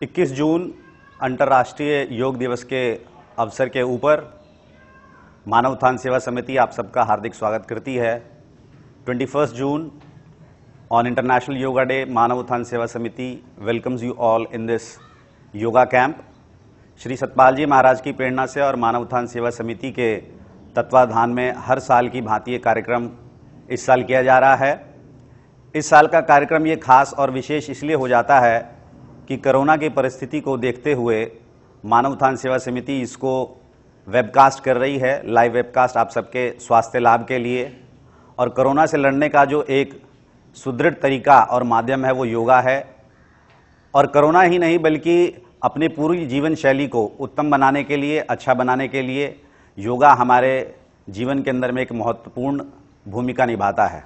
21 जून अंतर्राष्ट्रीय योग दिवस के अवसर के ऊपर मानव उत्थान सेवा समिति आप सबका हार्दिक स्वागत करती है। 21 June on international yoga day, Manav Utthan Sewa Samiti welcomes you all in this yoga camp. Shri Satpal ji Maharaj की प्रेरणा से और मानव उत्थान सेवा समिति के तत्वाधान में हर साल की भांति ये कार्यक्रम इस साल किया जा रहा है। इस साल का कार्यक्रम ये खास और विशेष इसलिए हो जाता है कि कोरोना की परिस्थिति को देखते हुए मानव उत्थान सेवा समिति इसको वेबकास्ट कर रही है, लाइव वेबकास्ट आप सबके स्वास्थ्य लाभ के लिए। और कोरोना से लड़ने का जो एक सुदृढ़ तरीका और माध्यम है वो योगा है। और कोरोना ही नहीं बल्कि अपने पूरी जीवन शैली को उत्तम बनाने के लिए, अच्छा बनाने के लिए योगा हमारे जीवन के अंदर में एक महत्वपूर्ण भूमिका निभाता है।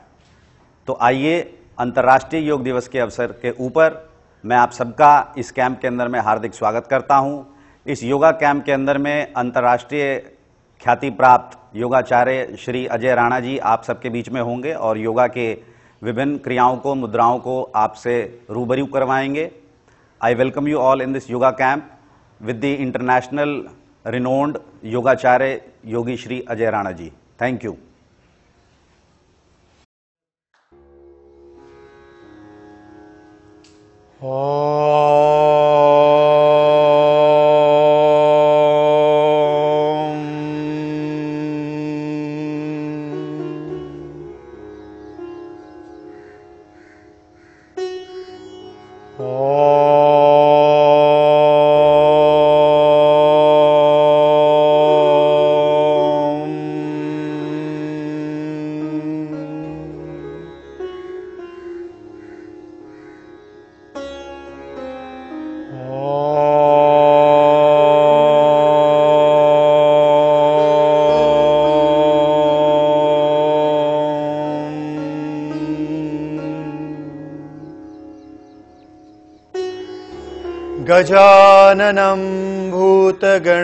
तो आइए अंतर्राष्ट्रीय योग दिवस के अवसर के ऊपर मैं आप सबका इस कैंप के अंदर में हार्दिक स्वागत करता हूं। इस योगा कैंप के अंदर में अंतर्राष्ट्रीय ख्याति प्राप्त योगाचार्य श्री अजय राणा जी आप सबके बीच में होंगे और योगा के विभिन्न क्रियाओं को, मुद्राओं को आपसे रूबरू करवाएंगे। I welcome you all in this yoga camp with the international renowned yogacharya Yogi Shri Ajay Rana ji. Thank you. गजाननं भूतगणाधिसेवितं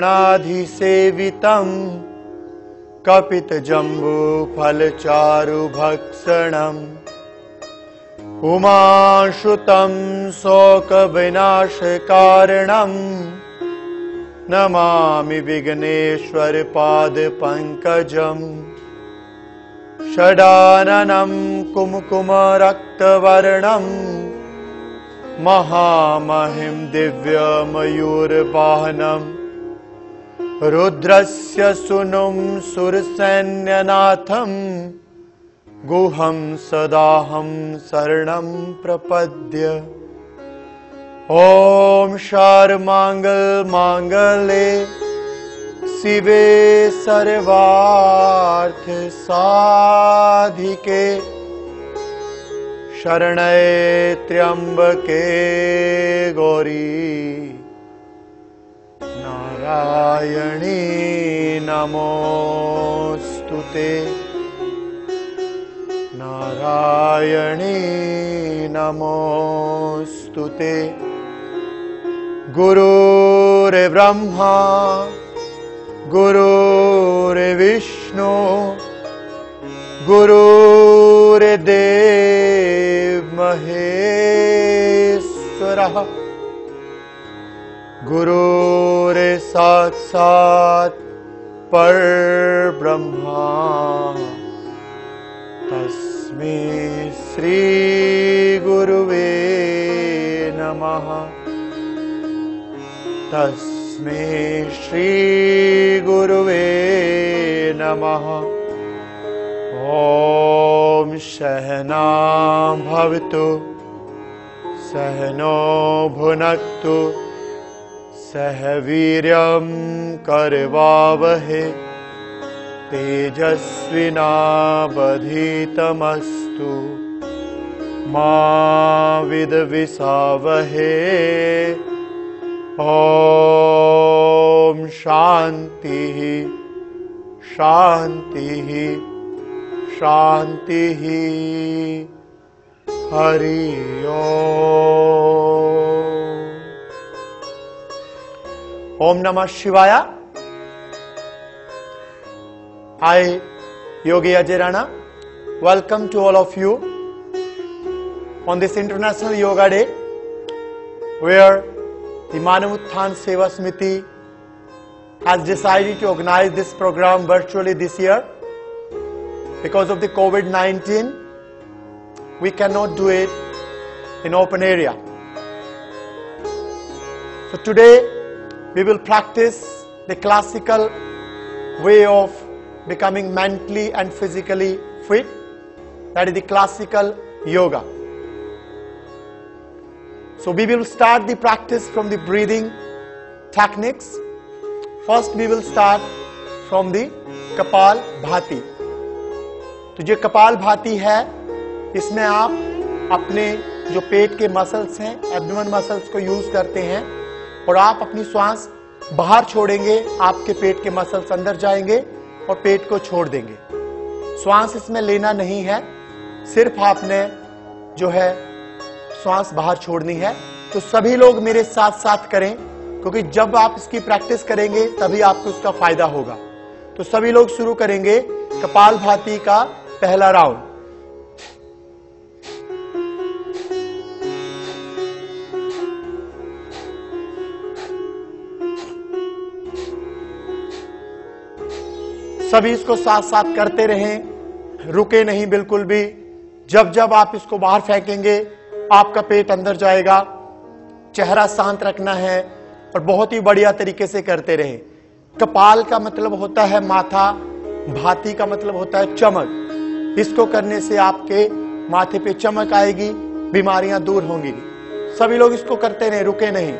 कपितजम्बूफलचारुभक्षणम् उमाश्रुतं शोकविनाशकारणं नमामि विघ्नेश्वरपादपङ्कजम् षडाननं कुमकुमरक्तवर्णम् महामहिं दिव्यमयूरवाहनं रुद्रस्य सूनुं सुरसैन्यनाथं गुहं सदाहं शरणं प्रपद्य। ॐ सर्वमङ्गलमाङ्गल्ये शिवे सर्वार्थसाधिके शरण्ये त्र्यंबके गौरी नारायणी नमोस्तुते, नारायणी नमोस्तुते। गुरुर्ब्रह्मा गुरुर्विष्णु गुरुर्देव महेश्वरः गुरुर्साक्षात् परब्रह्मा तस्मै श्री गुरुवे नमः, तस्मै श्री गुरुवे नमः। ॐ सहना भवतु सहनो भुनक्तु सह वीर्यं करवावहै तेजस्विनावधीतमस्तु मा विद्विषावहै। ॐ शान्तिः शान्तिः शान्तिः। हरि ओम नमः शिवाय। I, Yogi Ajay Rana, welcome to all of you on this International Yoga Day, where the Manav Utthan Seva Samiti has decided to organize this program virtually this year. Because of the COVID-19, we cannot do it in open area. So today we will practice the classical way of becoming mentally and physically fit, that is the classical yoga. So we will start the practice from the breathing techniques. First we will start from the कपाल भाती. तो जो कपाल भाती है, इसमें आप अपने जो पेट के मसल्स हैं, एब्डोमेन मसल्स को यूज करते हैं और आप अपनी श्वास बाहर छोड़ेंगे, आपके पेट के मसल्स अंदर जाएंगे और पेट को छोड़ देंगे. श्वास इसमें लेना नहीं है, सिर्फ आपने जो है श्वास बाहर छोड़नी है. तो सभी लोग मेरे साथ साथ करें, क्योंकि जब आप इसकी प्रैक्टिस करेंगे तभी आपको उसका फायदा होगा. तो सभी लोग शुरू करेंगे कपाल भाती का पहला राउंड. सभी इसको साथ साथ करते रहें, रुके नहीं बिल्कुल भी. जब जब आप इसको बाहर फेंकेंगे आपका पेट अंदर जाएगा. चेहरा शांत रखना है और बहुत ही बढ़िया तरीके से करते रहें. कपाल का मतलब होता है माथा, भाती का मतलब होता है चमक. इसको करने से आपके माथे पे चमक आएगी, बीमारियां दूर होंगी. सभी लोग इसको करते रहें, रुके नहीं.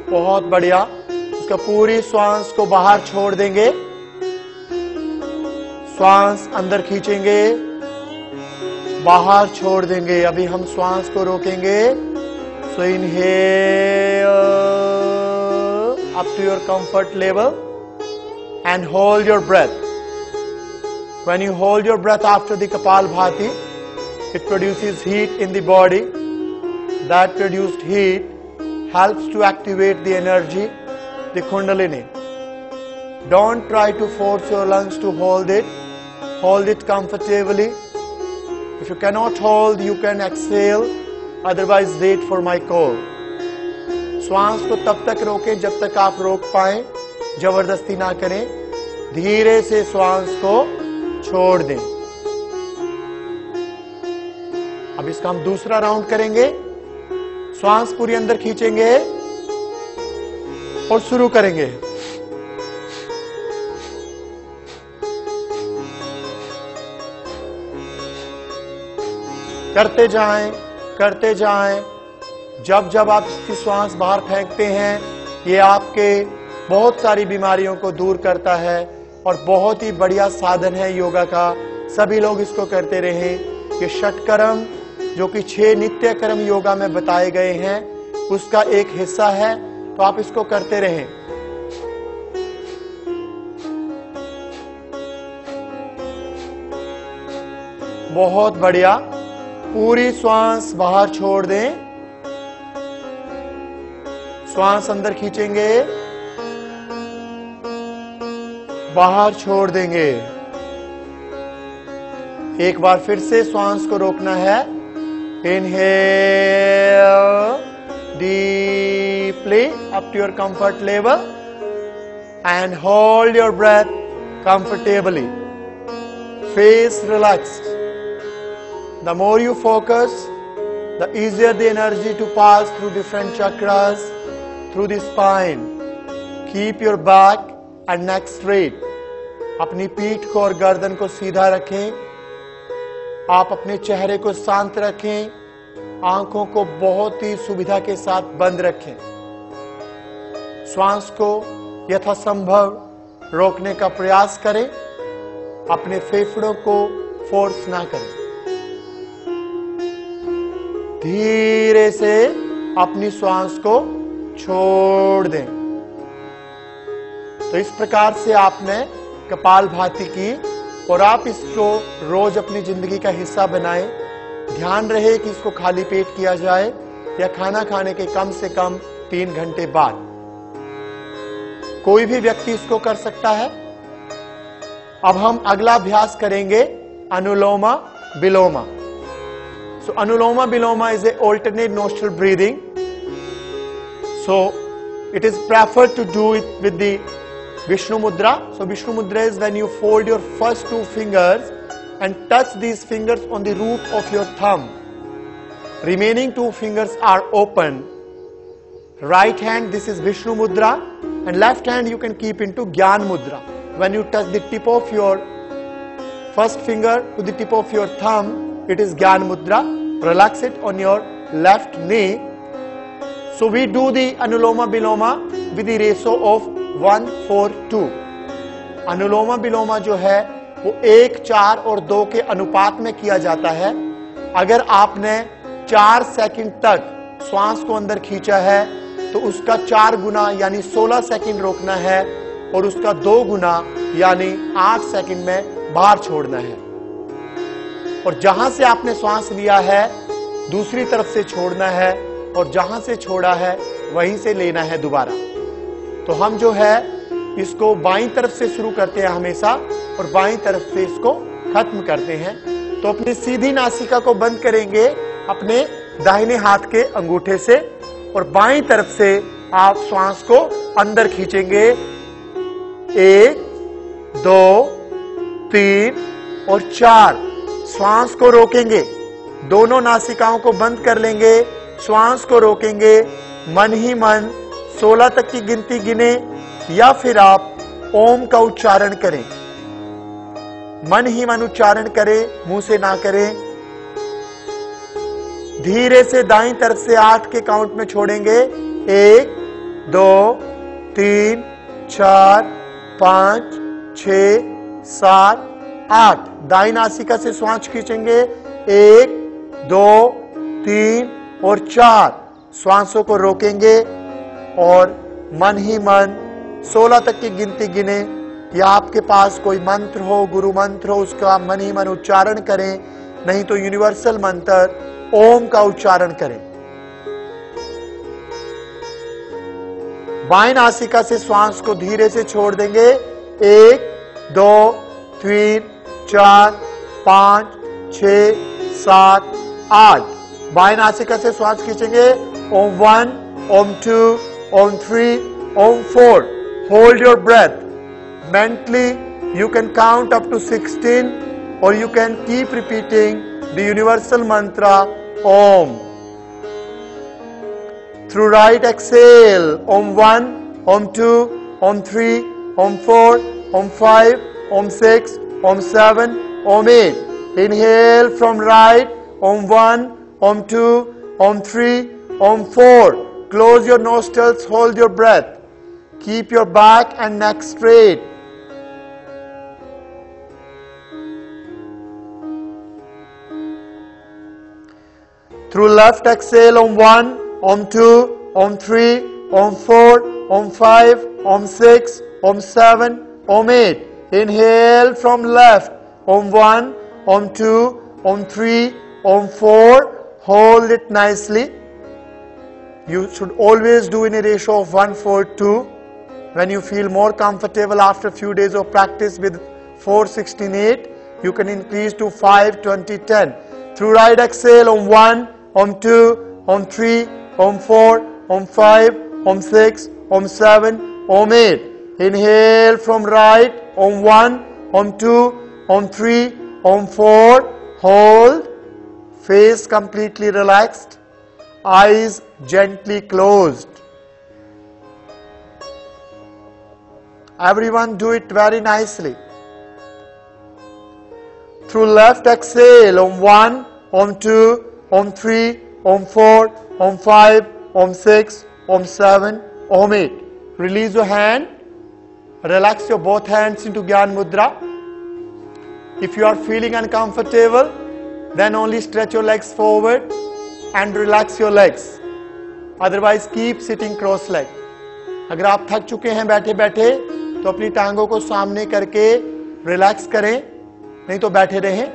बहुत बढ़िया. इसका पूरी श्वास को बाहर छोड़ देंगे, श्वास अंदर खींचेंगे, बाहर छोड़ देंगे. अभी हम श्वास को रोकेंगे. So inhale up to your comfort level and hold your breath. When you hold your breath after the kapalbhati, it produces heat in the body. That produced heat helps to activate the energy, the kundalini. Don't try to force your lungs to hold it. Hold it comfortably. If you cannot hold, you can exhale. Otherwise, wait for my call. श्वास को तब तक रोकें जब तक आप रोक पाएं. जबरदस्ती ना करें. धीरे से श्वास को छोड़ दें. अब इसका हम दूसरा राउंड करेंगे. श्वास पूरी अंदर खींचेंगे और शुरू करेंगे. करते जाएं, करते जाएं. जब जब आप इसकी श्वास बाहर फेंकते हैं, ये आपके बहुत सारी बीमारियों को दूर करता है और बहुत ही बढ़िया साधन है योगा का. सभी लोग इसको करते रहें. ये षटकर्म जो कि 6 नित्य कर्म योगा में बताए गए हैं, उसका एक हिस्सा है. तो आप इसको करते रहें. बहुत बढ़िया. पूरी श्वास बाहर छोड़ दें. श्वास अंदर खींचेंगे, बाहर छोड़ देंगे. एक बार फिर से श्वास को रोकना है. Inhale deeply up to your comfort level and hold your breath comfortably. Face relaxed. The more you focus, the easier the energy to pass through different chakras, through the spine. Keep your back and neck straight. अपनी पीठ को और गर्दन को सीधा रखें. आप अपने चेहरे को शांत रखें. आंखों को बहुत ही सुविधा के साथ बंद रखें. श्वास को यथासंभव रोकने का प्रयास करें. अपने फेफड़ों को फोर्स ना करें. धीरे से अपनी श्वास को छोड़ दें. तो इस प्रकार से आपने कपाल भाती की और आप इसको रोज अपनी जिंदगी का हिस्सा बनाएं. ध्यान रहे कि इसको खाली पेट किया जाए या खाना खाने के कम से कम 3 घंटे बाद. कोई भी व्यक्ति इसको कर सकता है. अब हम अगला अभ्यास करेंगे अनुलोमा विलोमा. So Anuloma Viloma is a alternate nostril breathing. So it is preferred to do it with the Vishnu Mudra. So Vishnu Mudra is when you fold your first two fingers and touch these fingers on the root of your thumb. Remaining two fingers are open. Right hand, this is Vishnu Mudra, and left hand you can keep into Gyan Mudra. When you touch the tip of your first finger to the tip of your thumb, it is Gyan Mudra. Relax it on your left knee. So we do the Anuloma Viloma with the ratio of 1:4:2. Anuloma Viloma जो है वो 1, 4 और 2 के अनुपात में किया जाता है. अगर आपने 4 सेकंड तक श्वास को अंदर खींचा है तो उसका 4 गुना यानी 16 सेकंड रोकना है और उसका 2 गुना यानी 8 सेकंड में बाहर छोड़ना है. और जहां से आपने श्वास लिया है दूसरी तरफ से छोड़ना है और जहां से छोड़ा है वहीं से लेना है दोबारा. तो हम जो है इसको बाईं तरफ से शुरू करते हैं हमेशा और बाईं तरफ से इसको खत्म करते हैं. तो अपनी सीधी नासिका को बंद करेंगे अपने दाहिने हाथ के अंगूठे से और बाईं तरफ से आप श्वास को अंदर खींचेंगे. 1, 2, 3 और 4. श्वास को रोकेंगे, दोनों नासिकाओं को बंद कर लेंगे, श्वास को रोकेंगे, मन ही मन 16 तक की गिनती गिने या फिर आप ओम का उच्चारण करें. मन ही मन उच्चारण करें, मुंह से ना करें. धीरे से दाईं तरफ से 8 के काउंट में छोड़ेंगे. 1, 2, 3, 4, 5, 6, 7, 8. दाईं नासिका से श्वास खींचेंगे. 1, 2, 3 और 4. श्वासों को रोकेंगे और मन ही मन 16 तक की गिनती गिने या आपके पास कोई मंत्र हो, गुरु मंत्र हो, उसका मन ही मन उच्चारण करें. नहीं तो यूनिवर्सल मंत्र ओम का उच्चारण करें. बाएं नासिका से श्वास को धीरे से छोड़ देंगे. 1, 2, 3, 4, 5, 6, 7, 8. बाएं नासिका से श्वास खींचेंगे. Om 1, Om 2, Om 3, Om 4. Hold your breath. Mentally, you can count up to 16 or you can keep repeating the universal mantra Om. Through right exhale, Om 1, Om 2, Om 3, Om 4, Om 5, Om 6, Om 7, Om 8. Inhale from right, Om 1, Om 2, Om 3, Om 4. Close your nostrils, hold your breath. Keep your back and neck straight. Through left exhale, Om 1, Om 2, Om 3, Om 4, Om 5, Om 6, Om 7, Om 8. Inhale from left, Om 1, Om 2, Om 3, Om 4. Hold it nicely. You should always do in a ratio of 1:4:2. When you feel more comfortable after a few days of practice with 4:16:8, you can increase to 5:20:10. Through right exhale, Om 1, Om 2, Om 3, Om 4, Om 5, Om 6, Om 7, Om 8. Inhale from right, Om 1, Om 2, Om 3, Om 4. Hold. Face completely relaxed. Eyes gently closed. Everyone do it very nicely. Through left exhale, Om 1, Om 2, Om 3, Om 4, Om 5, Om 6, Om 7, Om 8. Release your hand. Relax your both hands into Gyan Mudra. If you are feeling uncomfortable, then only stretch your legs forward and relax your legs. Otherwise, keep sitting cross-legged. अगर आप थक चुके हैं बैठे बैठे तो अपनी टांगों को सामने करके रिलैक्स करें, नहीं तो बैठे रहें.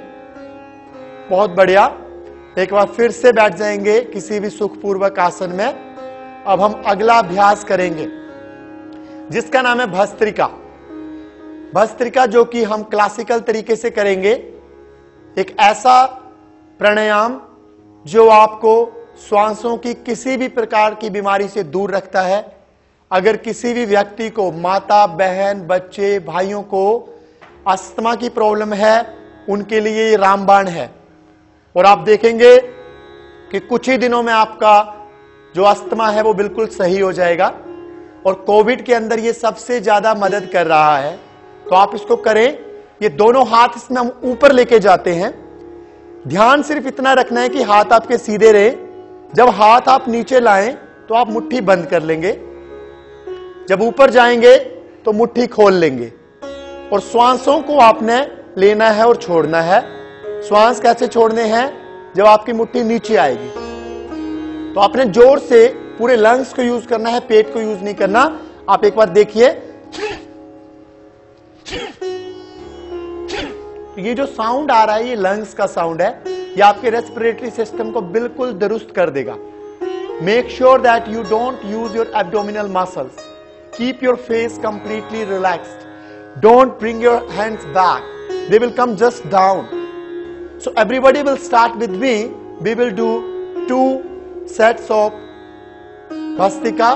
बहुत बढ़िया. एक बार फिर से बैठ जाएंगे किसी भी सुखपूर्वक आसन में. अब हम अगला अभ्यास करेंगे जिसका नाम है भस्त्रिका. भस्त्रिका जो कि हम क्लासिकल तरीके से करेंगे, एक ऐसा प्राणायाम जो आपको श्वासों की किसी भी प्रकार की बीमारी से दूर रखता है। अगर किसी भी व्यक्ति को, माता, बहन, बच्चे, भाइयों को अस्थमा की प्रॉब्लम है, उनके लिए ये रामबाण है। और आप देखेंगे कि कुछ ही दिनों में आपका जो अस्थमा है वो बिल्कुल सही हो जाएगा। और कोविड के अंदर ये सबसे ज्यादा मदद कर रहा है, तो आप इसको करें। ये दोनों हाथ इसमें हम ऊपर लेके जाते हैं। ध्यान सिर्फ इतना रखना है कि हाथ आपके सीधे रहे। जब हाथ आप नीचे लाएं तो आप मुट्ठी बंद कर लेंगे, जब ऊपर जाएंगे तो मुट्ठी खोल लेंगे। और श्वासों को आपने लेना है और छोड़ना है। श्वास कैसे छोड़ने हैं? जब आपकी मुट्ठी नीचे आएगी तो आपने जोर से पूरे लंग्स को यूज करना है, पेट को यूज नहीं करना। आप एक बार देखिए, ये जो साउंड आ रहा है ये लंग्स का साउंड है। ये आपके रेस्पिरेटरी सिस्टम को बिल्कुल दुरुस्त कर देगा। Make sure that you don't use your abdominal muscles. Keep your face completely relaxed. Don't bring your hands back, they will come just down. So everybody will start with me. We will do 2 sets of Bhastrika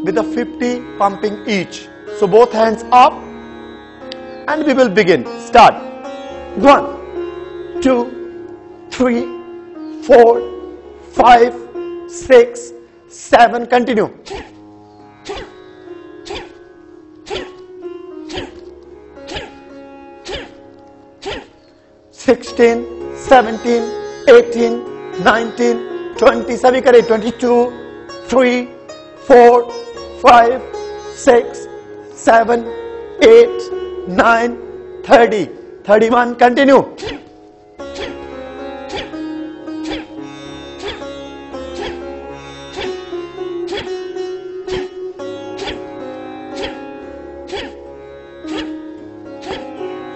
with a 50 pumping each. So both hands up and we will begin. Start. 1, 2, 3, 4, 5, 6, 7. Continue. 16, 17, 18, 19, 20. सभी करें. 22, 3, 4, 5, 6, 7, 8, 9, 30, 31. Continue.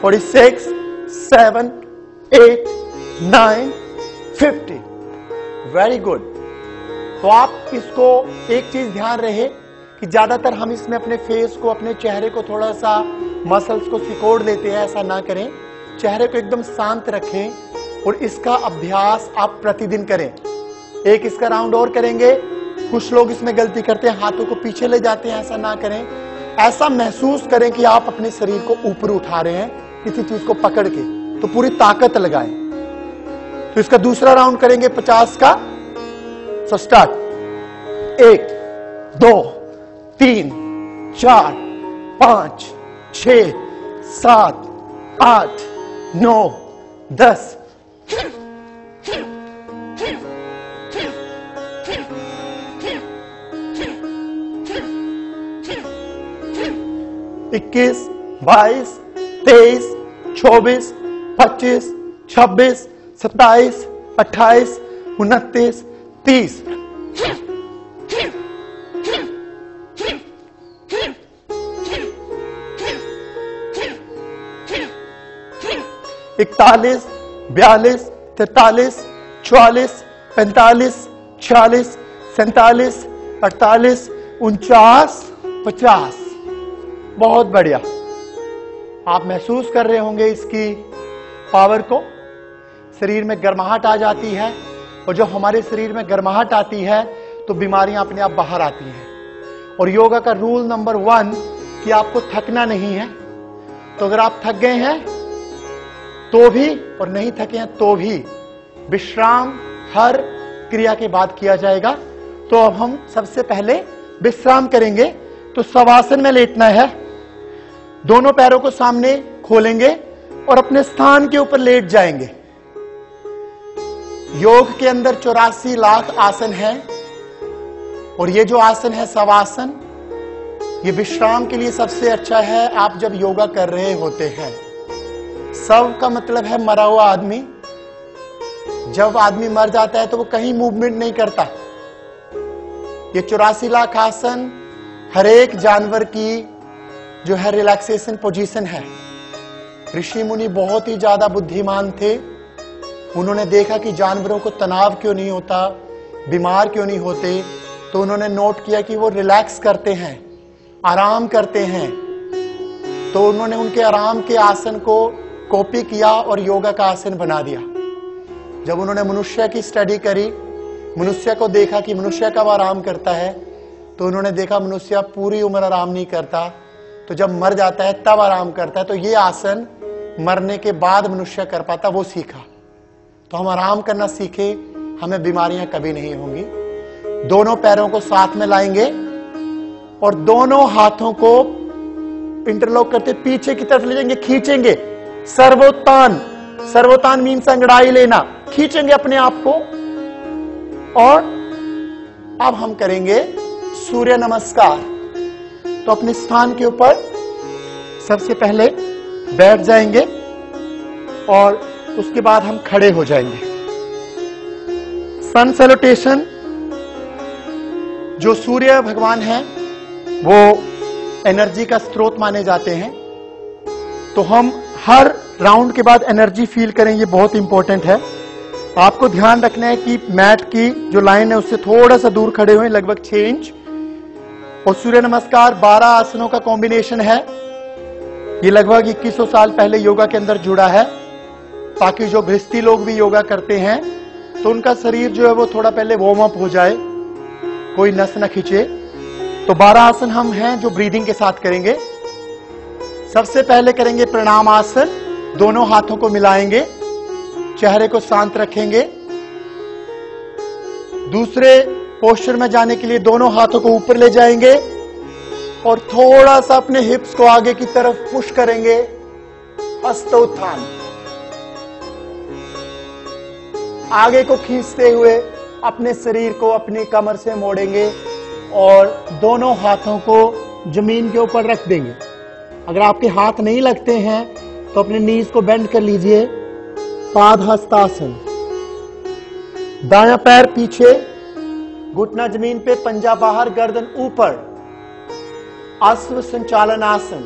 46, 7, 8, 9, 50. Very good. तो आप इसको एक चीज ध्यान रहे कि ज्यादातर हम इसमें अपने फेस को, अपने चेहरे को थोड़ा सा मसल्स को सिकोड़ लेते हैं। ऐसा ना करें, चेहरे को एकदम शांत रखें और इसका अभ्यास आप प्रतिदिन करें। एक इसका राउंड और करेंगे। कुछ लोग इसमें गलती करते हैं, हाथों को पीछे ले जाते हैं। ऐसा ना करें। ऐसा महसूस करें कि आप अपने शरीर को ऊपर उठा रहे हैं किसी चीज को पकड़ के, तो पूरी ताकत लगाएं। तो इसका दूसरा राउंड करेंगे 50 का। So start. 1, 2, 3, 4, 5, 6, 7, 8, 9, 10. इक्कीस, 22, 23, 24, 25, 26, 27, 28, 29, 30. इकतालीस, 42, 43, 44, 45, 46, 47, 48, 49, 50. बहुत बढ़िया. आप महसूस कर रहे होंगे इसकी पावर को. शरीर में गर्माहट आ जाती है, और जब हमारे शरीर में गर्माहट आती है तो बीमारियां अपने आप बाहर आती हैं. और योगा का रूल नंबर 1 कि आपको थकना नहीं है. तो अगर आप थक गए हैं तो भी, और नहीं थके हैं तो भी, विश्राम हर क्रिया के बाद किया जाएगा. तो अब हम सबसे पहले विश्राम करेंगे. तो शवासन में लेटना है. दोनों पैरों को सामने खोलेंगे और अपने स्थान के ऊपर लेट जाएंगे. योग के अंदर 84 लाख आसन हैं, और ये जो आसन है शवासन, ये विश्राम के लिए सबसे अच्छा है. आप जब योगा कर रहे होते हैं, शव का मतलब है मरा हुआ आदमी. जब आदमी मर जाता है तो वो कहीं मूवमेंट नहीं करता. ये 84 लाख आसन हर एक जानवर की जो है रिलैक्सेशन पोजीशन है. ऋषि मुनि बहुत ही ज्यादा बुद्धिमान थे. उन्होंने देखा कि जानवरों को तनाव क्यों नहीं होता, बीमार क्यों नहीं होते. तो उन्होंने नोट किया कि वो रिलैक्स करते हैं, आराम करते हैं. तो उन्होंने उनके आराम के आसन को कॉपी किया और योगा का आसन बना दिया। जब उन्होंने मनुष्य की स्टडी करी, मनुष्य को देखा कि मनुष्य कब आराम करता है, तो उन्होंने देखा मनुष्य पूरी उम्र आराम नहीं करता, तो जब मर जाता है तब आराम करता है। तो ये आसन मरने के बाद मनुष्य कर पाता, वो सीखा। तो हम आराम करना सीखे, हमें बीमारियां कभी नहीं होंगी। दोनों पैरों को साथ में लाएंगे और दोनों हाथों को इंटरलॉक करते पीछे की तरफ ले जाएंगे, खींचेंगे। सर्वोत्थान, सर्वोत्थान मीन्स अंगड़ाई लेना, खींचेंगे अपने आप को। और अब हम करेंगे सूर्य नमस्कार। तो अपने स्थान के ऊपर सबसे पहले बैठ जाएंगे और उसके बाद हम खड़े हो जाएंगे। सन सैल्यूटेशन, जो सूर्य भगवान हैं वो एनर्जी का स्रोत माने जाते हैं। तो हम हर राउंड के बाद एनर्जी फील करें, ये बहुत इंपॉर्टेंट है। आपको ध्यान रखना है कि मैट की जो लाइन है उससे थोड़ा सा दूर खड़े हुए, लगभग 6 इंच। और सूर्य नमस्कार 12 आसनों का कॉम्बिनेशन है। ये लगभग 2100 साल पहले योगा के अंदर जुड़ा है, ताकि जो गृहस्थी लोग भी योगा करते हैं तो उनका शरीर जो है वो थोड़ा पहले वार्म अप हो जाए, कोई नस न खींचे। तो 12 आसन हम हैं जो ब्रीदिंग के साथ करेंगे। सबसे पहले करेंगे प्रणाम आसन, दोनों हाथों को मिलाएंगे, चेहरे को शांत रखेंगे। दूसरे पोस्चर में जाने के लिए दोनों हाथों को ऊपर ले जाएंगे और थोड़ा सा अपने हिप्स को आगे की तरफ पुश करेंगे, हस्तोत्थान। आगे को खींचते हुए अपने शरीर को अपनी कमर से मोड़ेंगे और दोनों हाथों को जमीन के ऊपर रख देंगे। अगर आपके हाथ नहीं लगते हैं तो अपने नीज को बेंड कर लीजिए, पाद हस्तासन। दायां पैर पीछे, घुटना जमीन पे, पंजा बाहर, गर्दन ऊपर, अश्व संचालन आसन।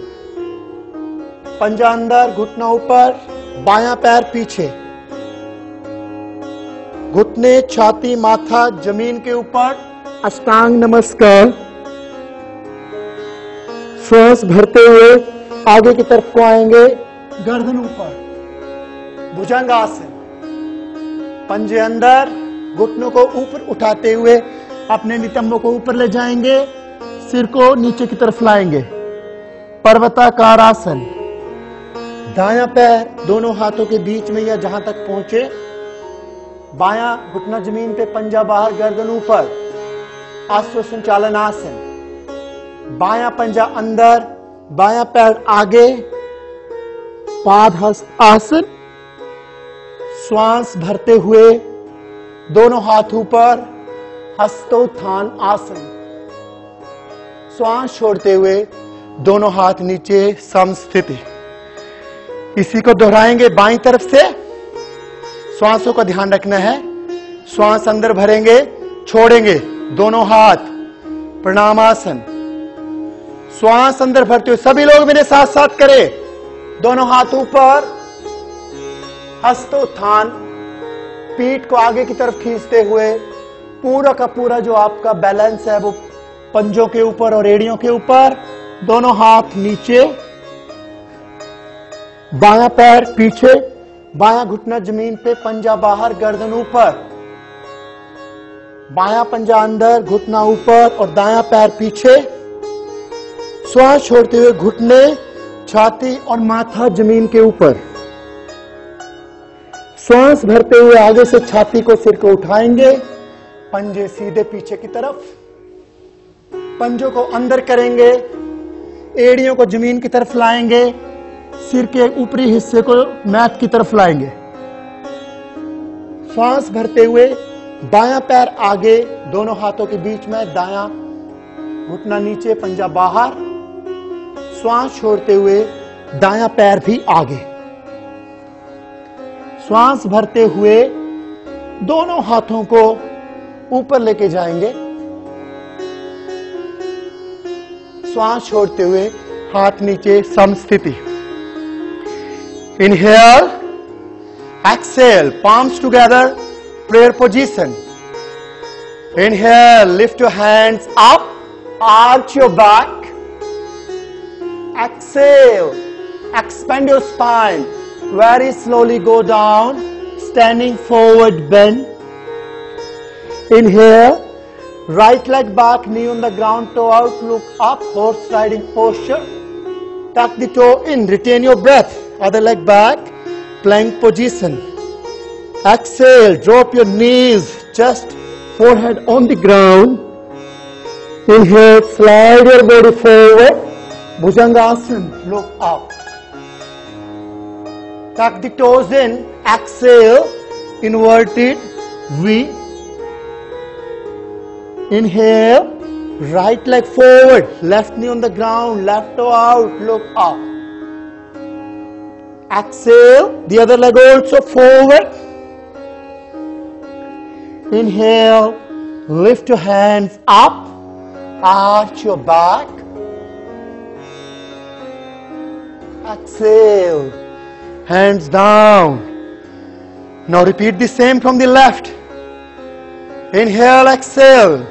पंजा अंदर, घुटना ऊपर, बायां पैर पीछे, घुटने, छाती, माथा जमीन के ऊपर, अष्टांग नमस्कार। श्वास भरते हुए आगे की तरफ को आएंगे, गर्दन ऊपर, भुजंग आसन। पंजे अंदर, घुटनों को ऊपर उठाते हुए अपने नितंबों को ऊपर ले जाएंगे, सिर को नीचे की तरफ लाएंगे, पर्वताकार आसन। दायां पैर दोनों हाथों के बीच में या जहां तक पहुंचे, बायां घुटना जमीन पे, पंजा बाहर, गर्दन ऊपर, अश्व संचालन आसन। बायां पंजा अंदर, बायां पैर आगे, पाद हस्त आसन। श्वास भरते हुए दोनों हाथ ऊपर, हस्तोत्थान आसन। श्वास छोड़ते हुए दोनों हाथ नीचे, समस्थिति। इसी को दोहराएंगे बाईं तरफ से। श्वासों का ध्यान रखना है। श्वास अंदर भरेंगे, छोड़ेंगे, दोनों हाथ, प्रणामासन। श्वास अंदर भरते हुए सभी लोग मेरे साथ साथ करें, दोनों हाथ ऊपर, हस्तोत्थान। पीठ को आगे की तरफ खींचते हुए पूरा का पूरा जो आपका बैलेंस है वो पंजों के ऊपर और एड़ियों के ऊपर, दोनों हाथ नीचे, बायां पैर पीछे, बायां घुटना जमीन पे, पंजा बाहर, गर्दन ऊपर, बायां पंजा अंदर, घुटना ऊपर और दायां पैर पीछे। श्वास छोड़ते हुए घुटने, छाती और माथा जमीन के ऊपर। श्वास भरते हुए आगे से छाती को, सिर को उठाएंगे, पंजे सीधे पीछे की तरफ, पंजों को अंदर करेंगे, एड़ियों को जमीन की तरफ लाएंगे, सिर के ऊपरी हिस्से को मैट की तरफ लाएंगे। श्वास भरते हुए बायां पैर आगे, दोनों हाथों के बीच में, दायां घुटना नीचे, पंजा बाहर। श्वास छोड़ते हुए दायां पैर भी आगे। श्वास भरते हुए दोनों हाथों को ऊपर लेके जाएंगे। श्वास छोड़ते हुए हाथ नीचे, समस्थिति। Inhale, exhale, palms together, prayer position. Inhale, lift your hands up, arch your back. Exhale. Expand your spine. Very slowly go down. Standing forward, bend. Inhale. Right leg back, knee on the ground, toe out, look up, horse riding posture. Tuck the toe in, retain your breath. Other leg back, plank position. Exhale, drop your knees, chest, forehead on the ground. Inhale, slide your body forward. Bhujangasana, look up. Tuck the toes in, exhale, inverted V. Inhale, right leg forward, left knee on the ground, left toe out, look up. Exhale, the other leg also forward. Inhale, lift your hands up, arch your back. Exhale, hands down. Now repeat the same from the left. Inhale, exhale.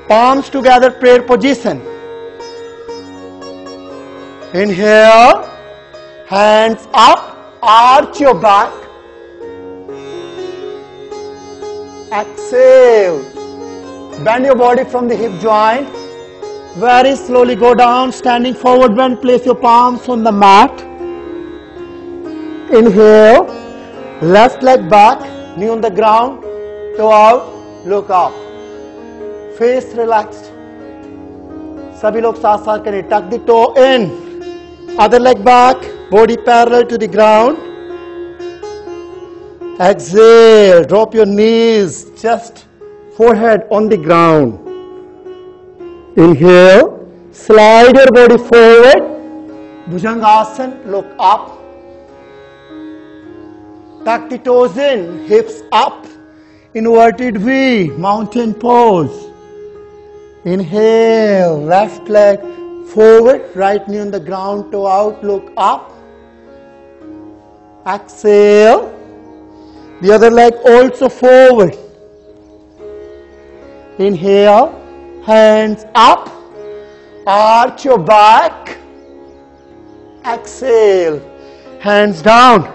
Palms together, prayer position. Inhale, hands up, arch your back. Exhale, bend your body from the hip joint. Very slowly go down, standing forward bend, place your palms on the mat. Inhale, left leg back, knee on the ground, toe out, look up. Face relaxed. सभी लोग साथ साथ करें. Tuck the toe in. Other leg back. Body parallel to the ground. Exhale. Drop your knees. Chest, forehead on the ground. Inhale. Slide your body forward. Bhujangasana. Look up. Tuck the toes in. Hips up. Inverted V. Mountain pose. Inhale, left leg forward, right knee on the ground, toe out, look up. Exhale, the other leg also forward. Inhale, hands up, arch your back. Exhale, hands down.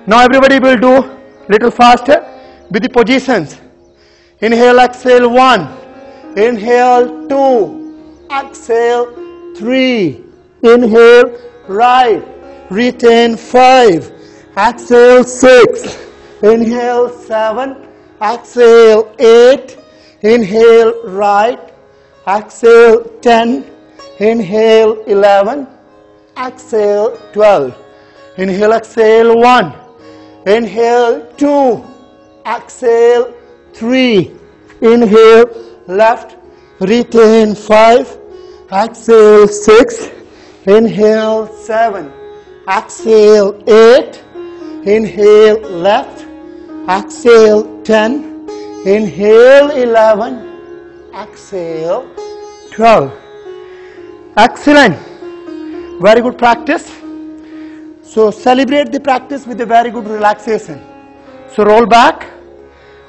Now everybody will do little faster with the positions. Inhale, exhale, 1. Inhale, 2. Exhale, 3. Inhale, right. Retain, 5. Exhale, 6. Inhale, 7. Exhale, 8. Inhale, right. Exhale, 10. Inhale, 11. Exhale, 12. Inhale, exhale, 1. Inhale, 2. Exhale, 3. Inhale, left, retain, 5. Exhale, 6. Inhale, 7. Exhale, 8. Inhale, left. Exhale, 10. Inhale, 11. Exhale, 12. Excellent. Very good practice. So celebrate the practice with a very good relaxation. So roll back.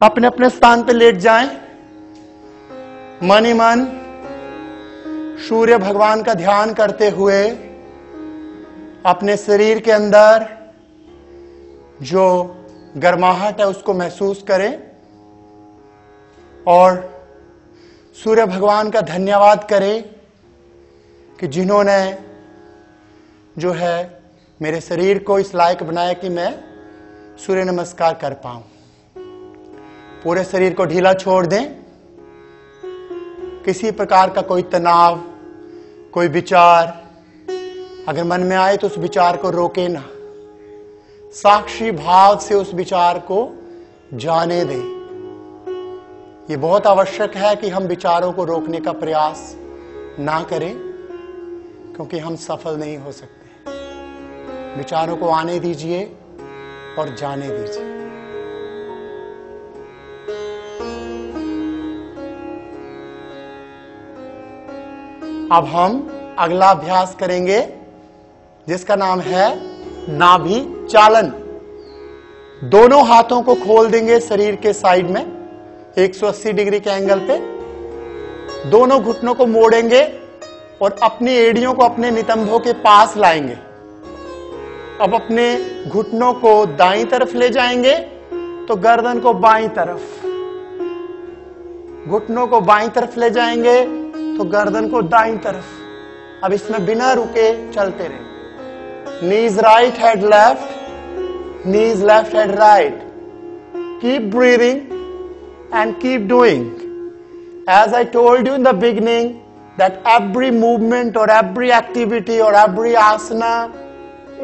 अपने अपने स्थान पे late जाएं. मन ही मन सूर्य भगवान का ध्यान करते हुए अपने शरीर के अंदर जो गर्माहट है उसको महसूस करें और सूर्य भगवान का धन्यवाद करें कि जिन्होंने जो है मेरे शरीर को इस लायक बनाया कि मैं सूर्य नमस्कार कर पाऊं. पूरे शरीर को ढीला छोड़ दें. किसी प्रकार का कोई तनाव, कोई विचार अगर मन में आए तो उस विचार को रोके ना. साक्षी भाव से उस विचार को जाने दें. ये बहुत आवश्यक है कि हम विचारों को रोकने का प्रयास ना करें क्योंकि हम सफल नहीं हो सकते. विचारों को आने दीजिए और जाने दीजिए. अब हम अगला अभ्यास करेंगे जिसका नाम है नाभि चालन. दोनों हाथों को खोल देंगे शरीर के साइड में 180 डिग्री के एंगल पे. दोनों घुटनों को मोड़ेंगे और अपनी एड़ियों को अपने नितंबों के पास लाएंगे। अब अपने घुटनों को दाईं तरफ ले जाएंगे तो गर्दन को बाईं तरफ, घुटनों को बाईं तरफ ले जाएंगे तो गर्दन को दाईं तरफ। अब इसमें बिना रुके चलते रहे। Knees right head left, knees left head right. Keep breathing and keep doing. As I told you in the beginning that every movement or every activity or every asana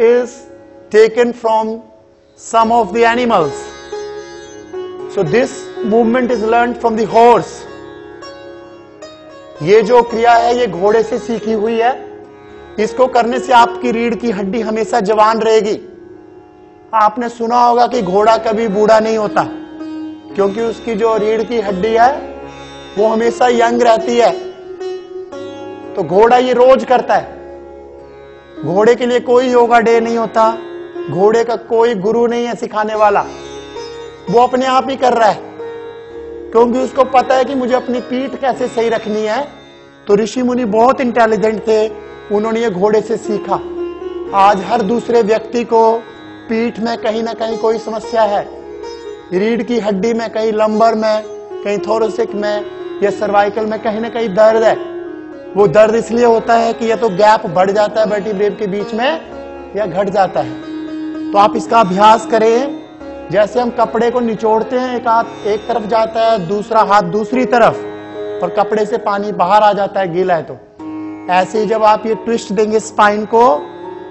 is taken from some of the animals. So this movement is learned from the horse. ये जो क्रिया है ये घोड़े से सीखी हुई है। इसको करने से आपकी रीढ़ की हड्डी हमेशा जवान रहेगी। आपने सुना होगा कि घोड़ा कभी बूढ़ा नहीं होता, क्योंकि उसकी जो रीढ़ की हड्डी है वो हमेशा यंग रहती है। तो घोड़ा ये रोज करता है। घोड़े के लिए कोई योगा डे नहीं होता, घोड़े का कोई गुरु नहीं है सिखाने वाला, वो अपने आप ही कर रहा है, क्योंकि उसको पता है कि मुझे अपनी पीठ कैसे सही रखनी है। तो ऋषि मुनि बहुत इंटेलिजेंट थे, उन्होंने ये घोड़े से सीखा। आज हर दूसरे व्यक्ति को पीठ में कहीं ना कहीं कोई समस्या है, रीढ़ की हड्डी में, कहीं लंबर में, कहीं थोरेसिक में या सर्वाइकल में कहीं ना कहीं दर्द है। वो दर्द इसलिए होता है कि या तो गैप बढ़ जाता है वर्टिब्रेट के बीच में या घट जाता है। तो आप इसका अभ्यास करें। जैसे हम कपड़े को निचोड़ते हैं, एक हाथ एक तरफ जाता है, दूसरा हाथ दूसरी तरफ, और कपड़े से पानी बाहर आ जाता है गीला है तो, ऐसे ही जब आप ये ट्विस्ट देंगे स्पाइन को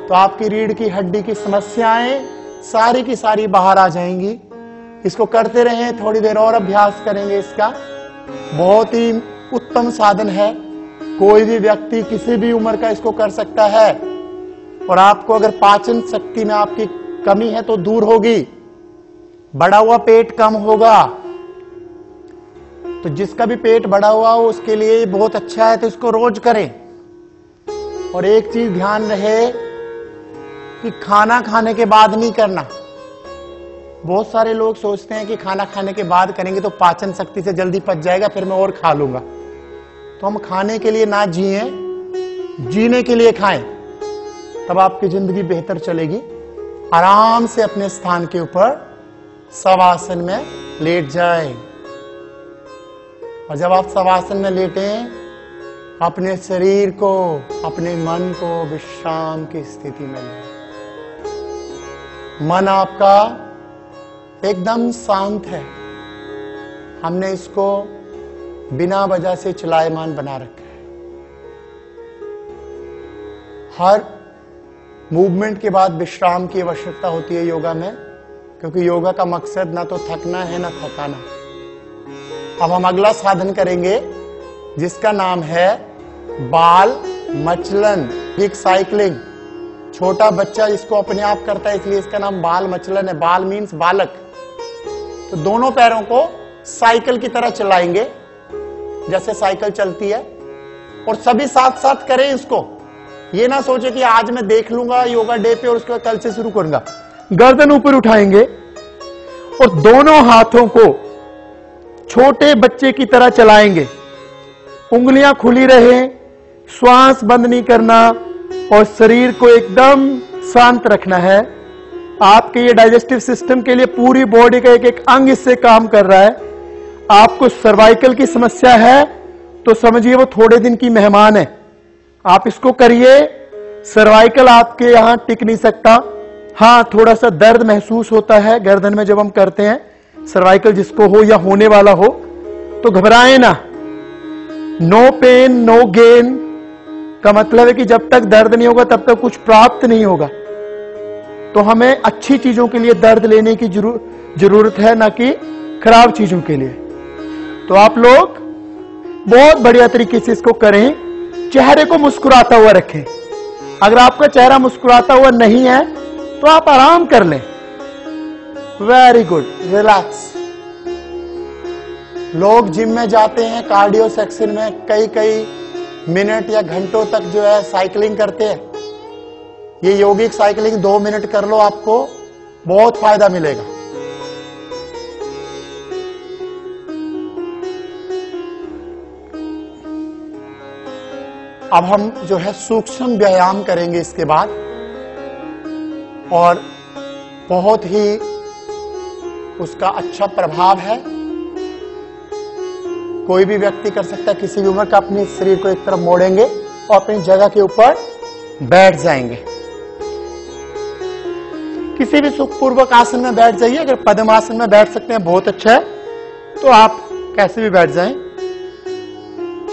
तो आपकी रीढ़ की हड्डी की समस्याएं सारी की सारी बाहर आ जाएंगी। इसको करते रहें, थोड़ी देर और अभ्यास करेंगे। इसका बहुत ही उत्तम साधन है, कोई भी व्यक्ति किसी भी उम्र का इसको कर सकता है। और आपको अगर पाचन शक्ति में आपकी कमी है तो दूर होगी, बढ़ा हुआ पेट कम होगा। तो जिसका भी पेट बढ़ा हुआ हो उसके लिए बहुत अच्छा है, तो इसको रोज करें। और एक चीज ध्यान रहे कि खाना खाने के बाद नहीं करना। बहुत सारे लोग सोचते हैं कि खाना खाने के बाद करेंगे तो पाचन शक्ति से जल्दी पच जाएगा, फिर मैं और खा लूंगा। तो हम खाने के लिए ना जिए, जीने के लिए खाएं, तब आपकी जिंदगी बेहतर चलेगी। आराम से अपने स्थान के ऊपर शवासन में लेट जाएं। और जब आप शवासन में लेटें, अपने शरीर को, अपने मन को विश्राम की स्थिति में लें। मन आपका एकदम शांत है। हमने इसको बिना वजह से चलायमान बना रखा है। हर मूवमेंट के बाद विश्राम की आवश्यकता होती है योगा में, क्योंकि योगा का मकसद ना तो थकना है ना थकाना। अब हम अगला साधन करेंगे जिसका नाम है बाल मचलन, एक साइकिलिंग। छोटा बच्चा इसको अपने आप करता है, इसलिए इसका नाम बाल मचलन है। बाल मीन्स बालक। तो दोनों पैरों को साइकिल की तरह चलाएंगे, जैसे साइकिल चलती है, और सभी साथ साथ करें इसको। ये ना सोचे कि आज मैं देख लूंगा योगा डे पे और उसके बाद कल से शुरू करूंगा। गर्दन ऊपर उठाएंगे और दोनों हाथों को छोटे बच्चे की तरह चलाएंगे। उंगलियां खुली रहे, श्वास बंद नहीं करना, और शरीर को एकदम शांत रखना है। आपके ये डाइजेस्टिव सिस्टम के लिए पूरी बॉडी का एक एक अंग इससे काम कर रहा है। आपको सर्वाइकल की समस्या है तो समझिए वो थोड़े दिन की मेहमान है। आप इसको करिए। सर्वाइकल आपके यहां टिक नहीं सकता। हाँ, थोड़ा सा दर्द महसूस होता है गर्दन में जब हम करते हैं। सर्वाइकल जिसको हो या होने वाला हो तो घबराए ना। नो पेन नो गेन का मतलब है कि जब तक दर्द नहीं होगा तब तक कुछ प्राप्त नहीं होगा। तो हमें अच्छी चीजों के लिए दर्द लेने की जरूरत है, ना कि खराब चीजों के लिए। तो आप लोग बहुत बढ़िया तरीके से इसको करें। चेहरे को मुस्कुराता हुआ रखें। अगर आपका चेहरा मुस्कुराता हुआ नहीं है तो आप आराम कर लें। Very good, relax. लोग जिम में जाते हैं, कार्डियो सेक्शन में कई मिनट या घंटों तक जो है साइकिलिंग करते हैं। ये यौगिक साइकिलिंग 2 मिनट कर लो, आपको बहुत फायदा मिलेगा। अब हम जो है सूक्ष्म व्यायाम करेंगे इसके बाद, और बहुत ही उसका अच्छा प्रभाव है। कोई भी व्यक्ति कर सकता है, किसी भी उम्र का। अपने शरीर को एक तरफ मोड़ेंगे और अपनी जगह के ऊपर बैठ जाएंगे। किसी भी सुखपूर्वक आसन में बैठ जाइए। अगर पद्मासन में बैठ सकते हैं बहुत अच्छा है, तो आप कैसे भी बैठ जाएं।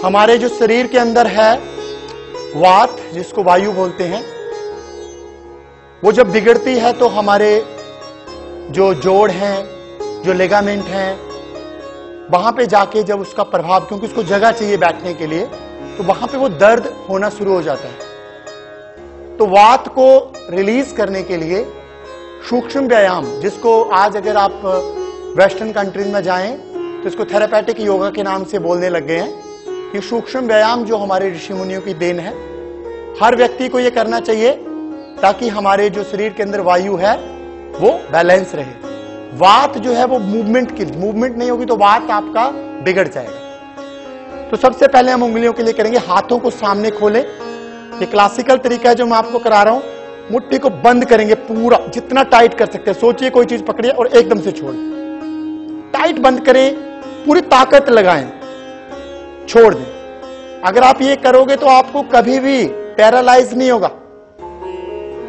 हमारे जो शरीर के अंदर है वात, जिसको वायु बोलते हैं, वो जब बिगड़ती है तो हमारे जो जोड़ हैं, जो लिगामेंट हैं, वहां पे जाके जब उसका प्रभाव, क्योंकि उसको जगह चाहिए बैठने के लिए, तो वहां पे वो दर्द होना शुरू हो जाता है। तो वात को रिलीज करने के लिए सूक्ष्म व्यायाम, जिसको आज अगर आप वेस्टर्न कंट्रीज में जाएं तो इसको थेरापेटिक योगा के नाम से बोलने लग गए हैं, कि सूक्ष्म व्यायाम जो हमारे ऋषि मुनियों की देन है। हर व्यक्ति को यह करना चाहिए ताकि हमारे जो शरीर के अंदर वायु है वो बैलेंस रहे। वात जो है वो मूवमेंट नहीं होगी तो वात आपका बिगड़ जाएगा। तो सबसे पहले हम उंगलियों के लिए करेंगे, हाथों को सामने खोलें। ये क्लासिकल तरीका है जो मैं आपको करा रहा हूं। मुट्ठी को बंद करेंगे पूरा, जितना टाइट कर सकते हैं। सोचिए कोई चीज पकड़िए और एकदम से छोड़ें, टाइट बंद करें, पूरी ताकत लगाएं, छोड़ दें। अगर आप ये करोगे तो आपको कभी भी पैरालाइज नहीं होगा।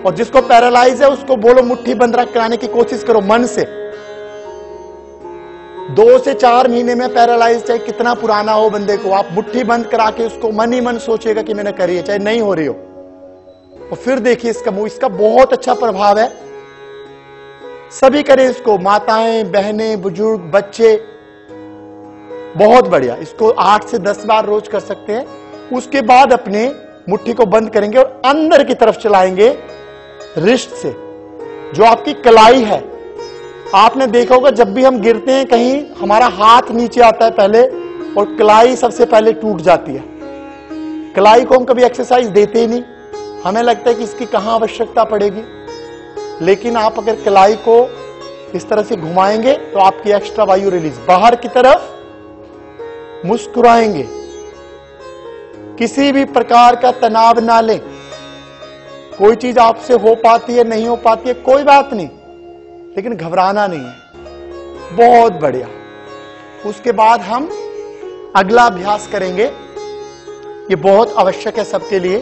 और जिसको पैरालाइज है उसको बोलो मुट्ठी बंद रख कराने की कोशिश करो मन से। 2 से 4 महीने में पैरालाइज, चाहे कितना पुराना हो बंदे को, आप मुट्ठी बंद करा के उसको मन ही मन सोचेगा कि मैंने करी है, चाहे नहीं हो रही हो। और फिर देखिए इसका बहुत अच्छा प्रभाव है। सभी करें इसको, माताएं, बहनें, बुजुर्ग, बच्चे, बहुत बढ़िया। इसको 8 से 10 बार रोज कर सकते हैं। उसके बाद अपने मुट्ठी को बंद करेंगे और अंदर की तरफ चलाएंगे रिस्ट से, जो आपकी कलाई है। आपने देखा होगा जब भी हम गिरते हैं कहीं, हमारा हाथ नीचे आता है पहले और कलाई सबसे पहले टूट जाती है। कलाई को हम कभी एक्सरसाइज देते ही नहीं, हमें लगता है कि इसकी कहां आवश्यकता पड़ेगी। लेकिन आप अगर कलाई को इस तरह से घुमाएंगे तो आपकी एक्स्ट्रा वायु रिलीज, बाहर की तरफ मुस्कुराएंगे। किसी भी प्रकार का तनाव ना लें। कोई चीज आपसे हो पाती है, नहीं हो पाती है, कोई बात नहीं, लेकिन घबराना नहीं है। बहुत बढ़िया। उसके बाद हम अगला अभ्यास करेंगे। ये बहुत आवश्यक है सबके लिए।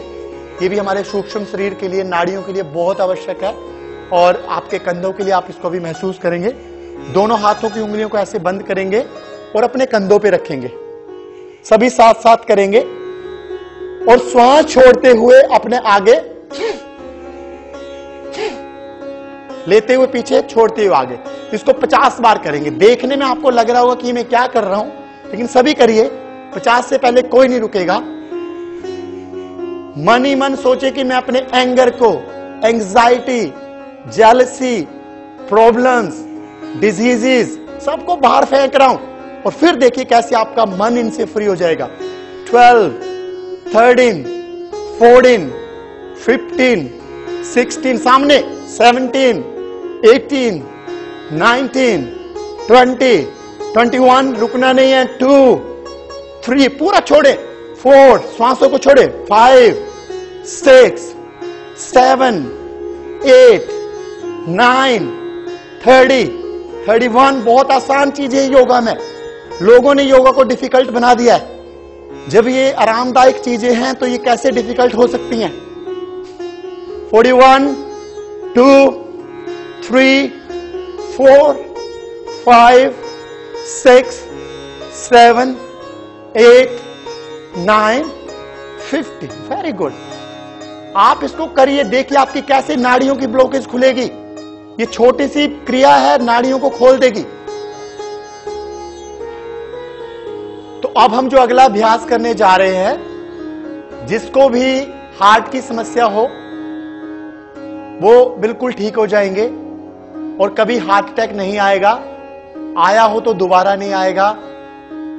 ये भी हमारे सूक्ष्म शरीर के लिए, नाड़ियों के लिए बहुत आवश्यक है। और आपके कंधों के लिए आप इसको भी महसूस करेंगे। दोनों हाथों की उंगलियों को ऐसे बंद करेंगे और अपने कंधों पे रखेंगे। सभी साथ साथ करेंगे और श्वास छोड़ते हुए अपने आगे लेते हुए पीछे, छोड़ते हुए आगे। इसको 50 बार करेंगे। देखने में आपको लग रहा होगा कि मैं क्या कर रहा हूं, लेकिन सभी करिए। 50 से पहले कोई नहीं रुकेगा। मन ही मन सोचे कि मैं अपने एंगर को, एंजाइटी, जेलसी, प्रॉब्लम्स, डिजीजेस सबको बाहर फेंक रहा हूं। और फिर देखिए कैसे आपका मन इनसे फ्री हो जाएगा। 12, 13, 14, 15, 16, सामने 17, 18, 19, 20, 21, रुकना नहीं है, 2, 3, पूरा छोड़े, 4, श्वासों को छोड़े, 5, 6, 7, 8, 9, 30, 31। बहुत आसान चीज है योगा में। लोगों ने योगा को डिफिकल्ट बना दिया है। जब ये आरामदायक चीजें हैं तो ये कैसे डिफिकल्ट हो सकती हैं। 41, 2, 3, 4, 5, 6, 7, 8, 9, 50। Very good. आप इसको करिए, देखिए आपकी कैसे नाड़ियों की ब्लॉकेज खुलेगी। ये छोटी सी क्रिया है, नाड़ियों को खोल देगी। तो अब हम जो अगला अभ्यास करने जा रहे हैं, जिसको भी हार्ट की समस्या हो वो बिल्कुल ठीक हो जाएंगे और कभी हार्ट अटैक नहीं आएगा। आया हो तो दोबारा नहीं आएगा।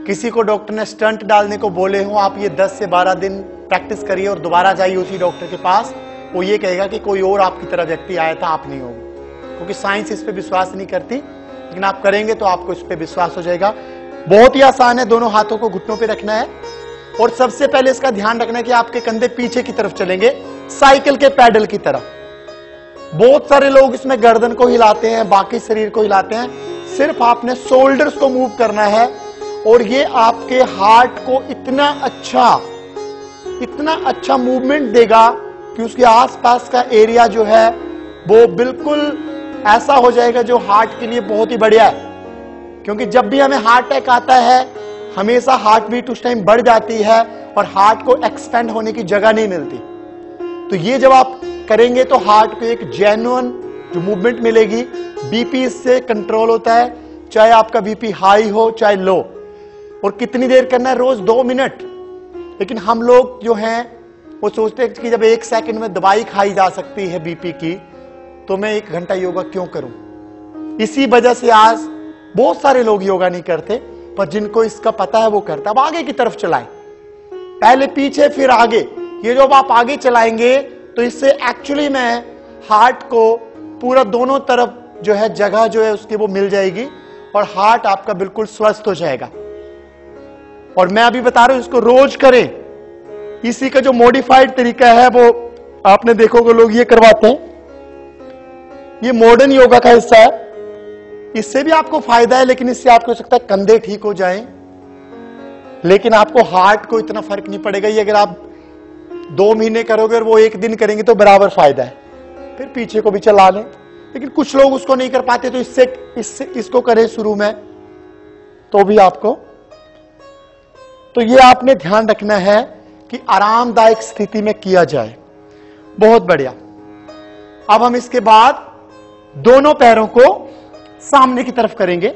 किसी को डॉक्टर ने स्टंट डालने को बोले हो, आप ये 10 से 12 दिन प्रैक्टिस करिए और दोबारा जाइए उसी डॉक्टर के पास। वो ये कहेगा कि कोई और आपकी तरह व्यक्ति आया था, आप नहीं होगे। क्योंकि साइंस इस पे विश्वास नहीं करती, लेकिन आप करेंगे तो आपको इस पे विश्वास हो जाएगा। बहुत ही आसान है। दोनों हाथों को घुटनों पे रखना है और सबसे पहले इसका ध्यान रखना है कि आपके कंधे पीछे की तरफ चलेंगे, साइकिल के पैडल की तरह। बहुत सारे लोग इसमें गर्दन को हिलाते हैं, बाकी शरीर को हिलाते हैं, सिर्फ आपने शोल्डर्स को मूव करना है और ये आपके हार्ट को इतना अच्छा मूवमेंट देगा कि उसके आसपास का एरिया जो है वो बिल्कुल ऐसा हो जाएगा जो हार्ट के लिए बहुत ही बढ़िया है। क्योंकि जब भी हमें हार्ट अटैक आता है हमेशा हार्ट बीट उस टाइम बढ़ जाती है और हार्ट को एक्सपेंड होने की जगह नहीं मिलती। तो ये जब आप करेंगे तो हार्ट को एक जेन्युइन जो मूवमेंट मिलेगी, बीपी इससे कंट्रोल होता है, चाहे आपका बीपी हाई हो चाहे लो। और कितनी देर करना है? रोज 2 मिनट। लेकिन हम लोग जो हैं वो सोचते हैं कि जब 1 सेकंड में दवाई खाई जा सकती है बीपी की, तो मैं 1 घंटा योगा क्यों करूं? इसी वजह से आज बहुत सारे लोग योगा नहीं करते, पर जिनको इसका पता है वो करता। अब आगे की तरफ चलाएं, पहले पीछे फिर आगे। ये जब आप आगे चलाएंगे तो इससे एक्चुअली में हार्ट को पूरा दोनों तरफ जो है जगह जो है उसकी वो मिल जाएगी और हार्ट आपका बिल्कुल स्वस्थ हो जाएगा। और मैं अभी बता रहा हूं इसको रोज करें। इसी का जो मॉडिफाइड तरीका है वो आपने देखोगे लोग ये करवाते हैं। ये मॉडर्न योगा का हिस्सा है, इससे भी आपको फायदा है, लेकिन इससे आपको हो सकता है कंधे ठीक हो जाएं, लेकिन आपको हार्ट को इतना फर्क नहीं पड़ेगा। ये अगर आप 2 महीने करोगे और वो 1 दिन करेंगे तो बराबर फायदा है। फिर पीछे को भी चला लें, लेकिन कुछ लोग उसको नहीं कर पाते तो इसको करें शुरू में तो भी आपको। तो ये आपने ध्यान रखना है कि आरामदायक स्थिति में किया जाए। बहुत बढ़िया। अब हम इसके बाद दोनों पैरों को सामने की तरफ करेंगे।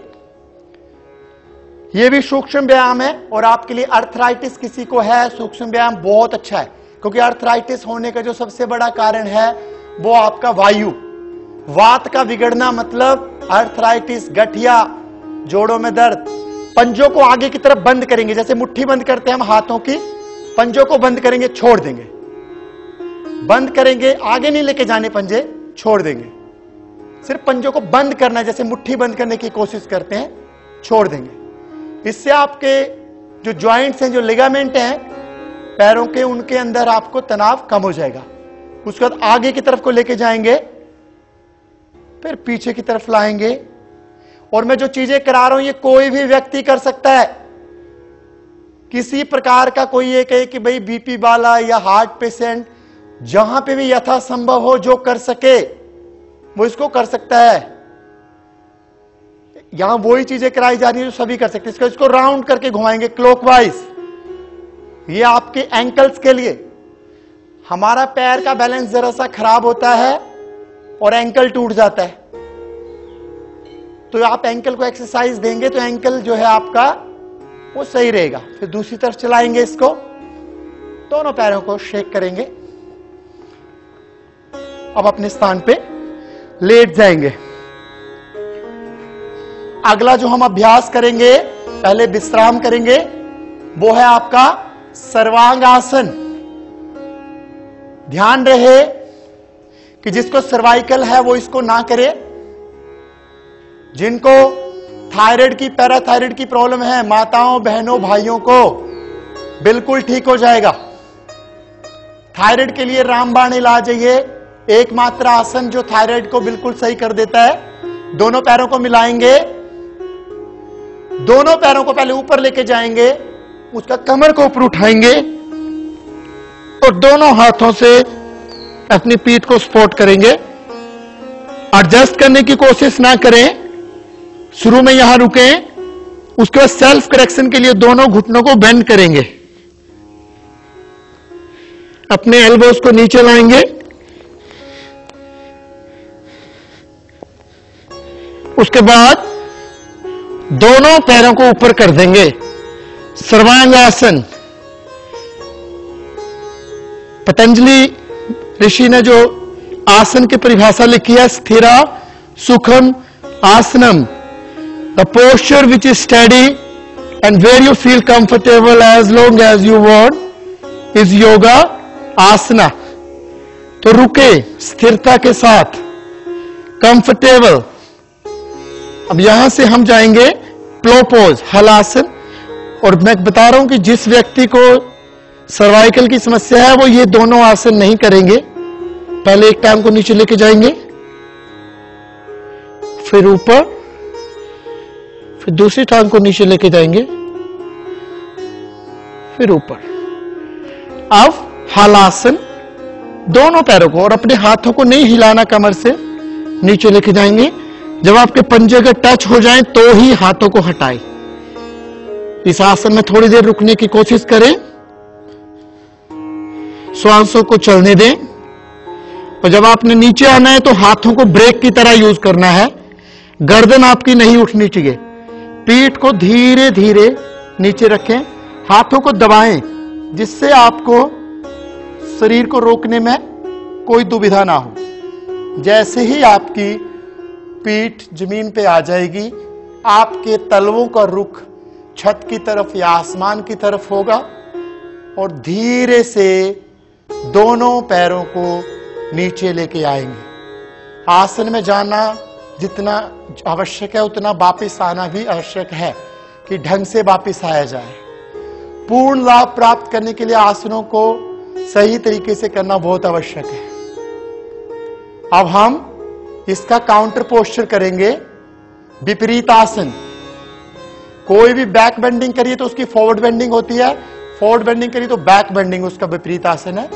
यह भी सूक्ष्म व्यायाम है और आपके लिए अर्थराइटिस किसी को है, सूक्ष्म व्यायाम बहुत अच्छा है। क्योंकि अर्थराइटिस होने का जो सबसे बड़ा कारण है वो आपका वायु, वात का बिगड़ना, मतलब अर्थराइटिस, गठिया, जोड़ों में दर्द। पंजों को आगे की तरफ बंद करेंगे, जैसे मुट्ठी बंद करते हैं हम हाथों की, पंजों को बंद करेंगे, छोड़ देंगे, बंद करेंगे, आगे नहीं लेके जाने पंजे, छोड़ देंगे। सिर्फ पंजों को बंद करना है, जैसे मुट्ठी बंद करने की कोशिश करते हैं, छोड़ देंगे। इससे आपके जो जॉइंट्स हैं, जो लिगामेंट हैं पैरों के, उनके अंदर आपको तनाव कम हो जाएगा। उसके बाद आगे की तरफ को लेके जाएंगे, फिर पीछे की तरफ लाएंगे। और मैं जो चीजें करा रहा हूं ये कोई भी व्यक्ति कर सकता है। किसी प्रकार का कोई ये कहे कि भाई बीपी वाला या हार्ट पेशेंट, जहां पे भी यथासंभव हो जो कर सके वो इसको कर सकता है। यहां वही चीजें कराई जा रही है जो सभी कर सकते हैं। इसको राउंड करके घुमाएंगे क्लॉकवाइज। ये आपके एंकल्स के लिए, हमारा पैर का बैलेंस जरा सा खराब होता है और एंकल टूट जाता है, तो आप एंकल को एक्सरसाइज देंगे तो एंकल जो है आपका वो सही रहेगा। फिर दूसरी तरफ चलाएंगे इसको, दोनों पैरों को शेक करेंगे। अब अपने स्थान पे लेट जाएंगे। अगला जो हम अभ्यास करेंगे, पहले विश्राम करेंगे, वो है आपका सर्वांग आसन। ध्यान रहे कि जिसको सर्वाइकल है वो इसको ना करे। जिनको थायराइड की, पैराथायराइड की प्रॉब्लम है, माताओं, बहनों, भाइयों को बिल्कुल ठीक हो जाएगा। थायराइड के लिए रामबाण इलाज है ये, एकमात्र आसन जो थायराइड को बिल्कुल सही कर देता है। दोनों पैरों को मिलाएंगे, दोनों पैरों को पहले ऊपर लेके जाएंगे, उसका कमर को ऊपर उठाएंगे और दोनों हाथों से अपनी पीठ को सपोर्ट करेंगे। एडजस्ट करने की कोशिश ना करें, शुरू में यहां रुकें, उसके बाद सेल्फ करेक्शन के लिए दोनों घुटनों को बेंड करेंगे, अपने एल्बोज को नीचे लाएंगे, उसके बाद दोनों पैरों को ऊपर कर देंगे। सर्वांग आसन, पतंजलि ऋषि ने जो आसन की परिभाषा लिखी है, स्थिरा सुखम आसनम, a posture which is steady and where you feel comfortable as long as you want, is yoga asana। तो रुके स्थिरता के साथ, कंफर्टेबल। अब यहां से हम जाएंगे प्लोपोज, हलासन। और मैं बता रहा हूं कि जिस व्यक्ति को सर्वाइकल की समस्या है वो ये दोनों आसन नहीं करेंगे। पहले एक टांग को नीचे लेके जाएंगे, फिर ऊपर, फिर दूसरी टांग को नीचे लेके जाएंगे, फिर ऊपर। अब हलासन, दोनों पैरों को और अपने हाथों को नहीं हिलाना, कमर से नीचे लेके जाएंगे। जब आपके पंजे अगर टच हो जाएं तो ही हाथों को हटाएं। इस आसन में थोड़ी देर रुकने की कोशिश करें, श्वासों को चलने दें। और जब आपने नीचे आना है तो हाथों को ब्रेक की तरह यूज करना है। गर्दन आपकी नहीं उठनी चाहिए। पीठ को धीरे धीरे नीचे रखें, हाथों को दबाएं, जिससे आपको शरीर को रोकने में कोई दुविधा ना हो। जैसे ही आपकी पीठ जमीन पे आ जाएगी, आपके तलवों का रुख छत की तरफ या आसमान की तरफ होगा और धीरे से दोनों पैरों को नीचे लेके आएंगे। आसन में जाना जितना आवश्यक है उतना वापस आना भी आवश्यक है कि ढंग से वापस आया जाए। पूर्ण लाभ प्राप्त करने के लिए आसनों को सही तरीके से करना बहुत आवश्यक है। अब हम इसका काउंटर पोस्चर करेंगे, विपरीत आसन। कोई भी बैक बेंडिंग करिए तो उसकी फॉरवर्ड बेंडिंग होती है, फॉरवर्ड बेंडिंग करिए तो बैक बेंडिंग उसका विपरीत आसन है।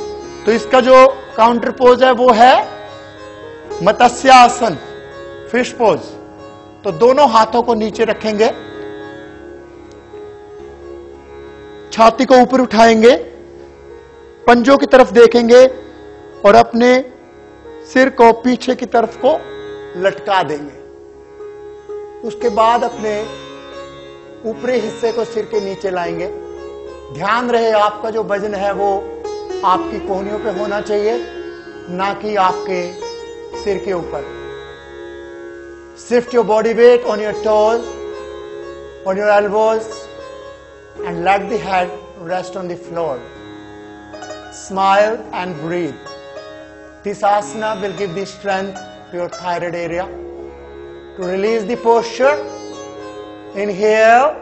तो इसका जो काउंटर पोज है वो है मत्स्य आसन, फिश पोज। तो दोनों हाथों को नीचे रखेंगे, छाती को ऊपर उठाएंगे, पंजों की तरफ देखेंगे और अपने सिर को पीछे की तरफ को लटका देंगे। उसके बाद अपने ऊपरी हिस्से को सिर के नीचे लाएंगे। ध्यान रहे आपका जो वजन है वो आपकी कोहनियों पे होना चाहिए, ना कि आपके सिर के ऊपर। Shift your body weight on your toes, on your elbows, and let the head rest on the floor. Smile and breathe. This asana will give the strength to your thyroid area. To release the posture, inhale,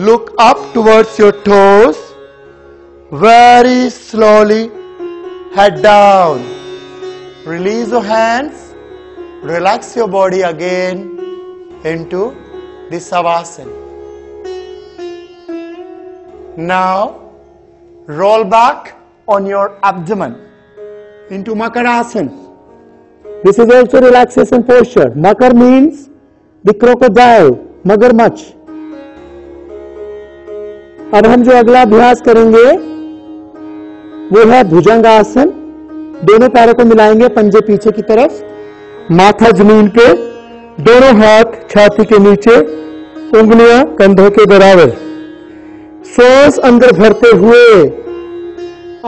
look up towards your toes, very slowly, head down. Release your hands, relax your body again into the Savasana. Now, roll back on your abdomen into Makarasana. This is also relaxation posture. Makar means the crocodile, मगरमच्छ। अब हम जो अगला अभ्यास करेंगे वो है भुजंगासन। दोनों पैरों को मिलाएंगे, पंजे पीछे की तरफ, माथा जमीन पे, दोनों हाथ छाती के नीचे, उंगलियां कंधों के बराबर। सांस अंदर भरते हुए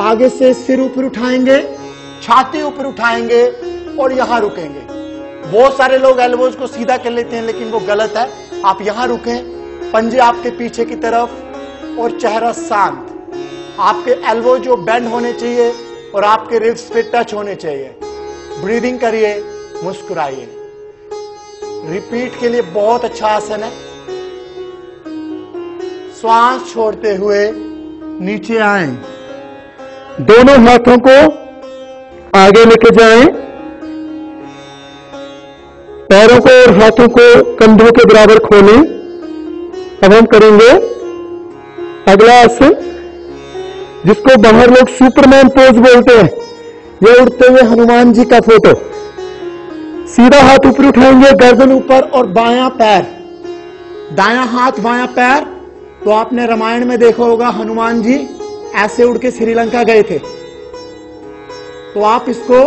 आगे से सिर ऊपर उठाएंगे, छाती ऊपर उठाएंगे और यहां रुकेंगे। बहुत सारे लोग एल्बोज को सीधा कर लेते हैं, लेकिन वो गलत है। आप यहां रुकें, पंजे आपके पीछे की तरफ और चेहरा शांत। आपके एल्बो जो बेंड होने चाहिए और आपके रिब्स पे टच होने चाहिए। ब्रीदिंग करिए, मुस्कुराइए। रिपीट के लिए बहुत अच्छा आसन है। श्वास छोड़ते हुए नीचे आएं, दोनों हाथों को आगे लेके जाएं, पैरों को और हाथों को कंधों के बराबर खोलें। अब हम करेंगे अगला आसन, जिसको बाहर लोग सुपरमैन पोज बोलते हैं। यह उड़ते हुए हनुमान जी का फोटो। सीधा हाथ ऊपर उठाएंगे, गर्दन ऊपर और बायां पैर, दायां हाथ बायां पैर। तो आपने रामायण में देखा होगा, हनुमान जी ऐसे उड़ के श्रीलंका गए थे। तो आप इसको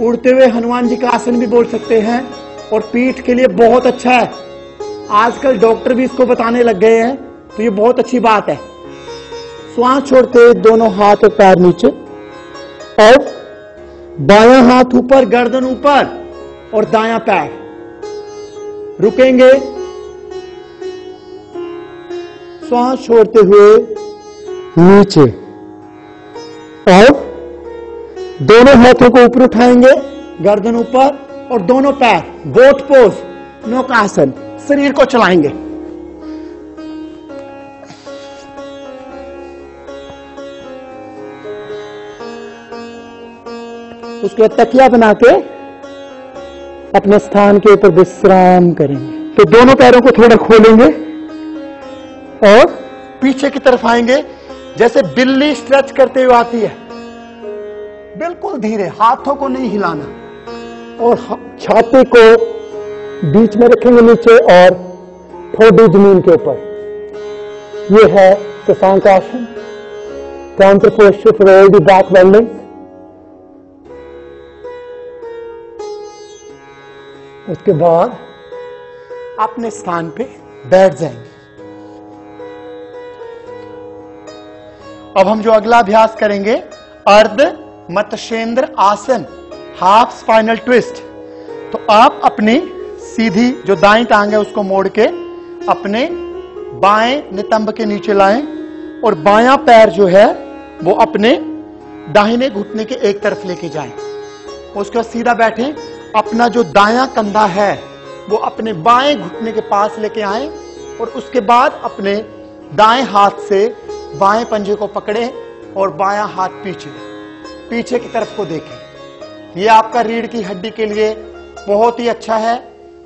उड़ते हुए हनुमान जी का आसन भी बोल सकते हैं और पीठ के लिए बहुत अच्छा है। आजकल डॉक्टर भी इसको बताने लग गए हैं, तो ये बहुत अच्छी बात है। श्वास छोड़ते दोनों हाथ और पैर नीचे और बायां हाथ ऊपर, गर्दन ऊपर और दायां पैर। रुकेंगे, श्वास छोड़ते हुए नीचे और दोनों हाथों को ऊपर उठाएंगे, गर्दन ऊपर और दोनों पैर, बोट पोज, नौकासन। शरीर को चलाएंगे। उसके बाद तकिया बना के अपने स्थान के ऊपर विश्राम करेंगे। तो दोनों पैरों को थोड़ा खोलेंगे और पीछे की तरफ आएंगे, जैसे बिल्ली स्ट्रेच करते हुए आती है, बिल्कुल धीरे, हाथों को नहीं हिलाना, और छाती को बीच में रखेंगे नीचे और ठोडी जमीन के ऊपर। ये है शशांक आसन, counter posture for all the back bending. उसके बाद अपने स्थान पे बैठ जाएंगे। अब हम जो अगला अभ्यास करेंगे, अर्ध मत्स्येंद्र आसन, हाफ स्पाइनल ट्विस्ट। तो आप अपनी सीधी जो दाईं टांग है उसको मोड़ के अपने बाएं नितंब के नीचे लाएं और बायां पैर जो है वो अपने दाहिने घुटने के एक तरफ लेके जाएं। उसके बाद सीधा बैठें, अपना जो दायां कंधा है वो अपने बाएं घुटने के पास लेके आएं और उसके बाद अपने दाएं हाथ से बाएं पंजे को पकड़ें और बायां हाथ पीछे की तरफ को देखें। यह आपका रीढ़ की हड्डी के लिए बहुत ही अच्छा है।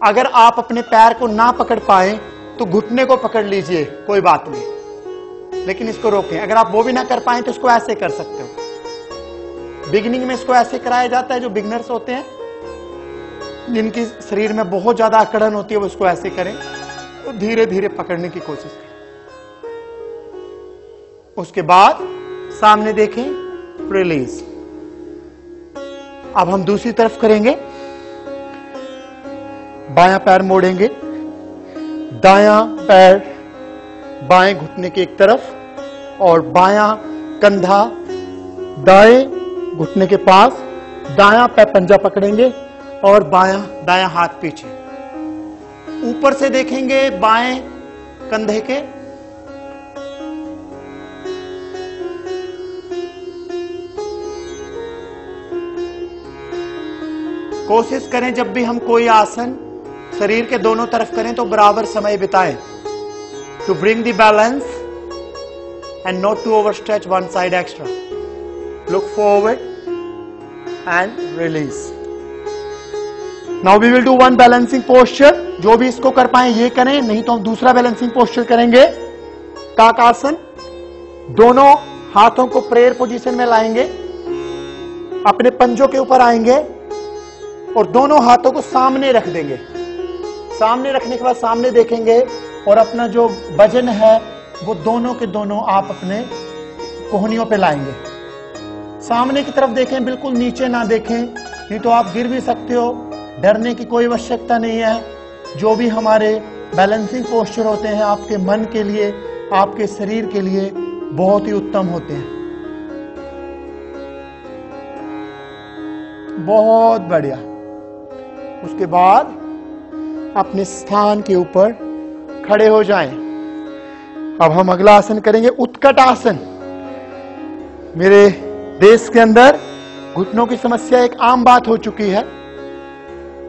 अगर आप अपने पैर को ना पकड़ पाए तो घुटने को पकड़ लीजिए, कोई बात नहीं, लेकिन इसको रोकें। अगर आप वो भी ना कर पाए तो इसको ऐसे कर सकते हो। बिगिनिंग में इसको ऐसे कराया जाता है, जो बिगनर्स होते हैं जिनकी शरीर में बहुत ज्यादा अकड़न होती है वो इसको ऐसे करें, तो धीरे धीरे पकड़ने की कोशिश करें। उसके बाद सामने देखें, रिलीज। अब हम दूसरी तरफ करेंगे, बायां पैर मोड़ेंगे, दायां पैर बाएं घुटने के एक तरफ और बायां कंधा दाएं घुटने के पास, दायां पैर पंजा पकड़ेंगे और दायां हाथ पीछे। ऊपर से देखेंगे बाएं कंधे के, कोशिश करें जब भी हम कोई आसन शरीर के दोनों तरफ करें तो बराबर समय बिताएं, to bring the balance and not to overstretch one side extra. Look forward and release. Now we will do one balancing posture. जो भी इसको कर पाए ये करें, नहीं तो हम दूसरा बैलेंसिंग पोस्चर करेंगे, काकासन। दोनों हाथों को प्रेयर पोजीशन में लाएंगे, अपने पंजों के ऊपर आएंगे और दोनों हाथों को सामने रख देंगे। सामने रखने के बाद सामने देखेंगे और अपना जो वजन है वो दोनों के दोनों आप अपने कोहनियों पे लाएंगे। सामने की तरफ देखें, बिल्कुल नीचे ना देखें, नहीं तो आप गिर भी सकते हो। डरने की कोई आवश्यकता नहीं है। जो भी हमारे बैलेंसिंग पोस्चर होते हैं आपके मन के लिए, आपके शरीर के लिए बहुत ही उत्तम होते हैं। बहुत बढ़िया। उसके बाद अपने स्थान के ऊपर खड़े हो जाएं। अब हम अगला आसन करेंगे, उत्कट आसन। मेरे देश के अंदर घुटनों की समस्या एक आम बात हो चुकी है,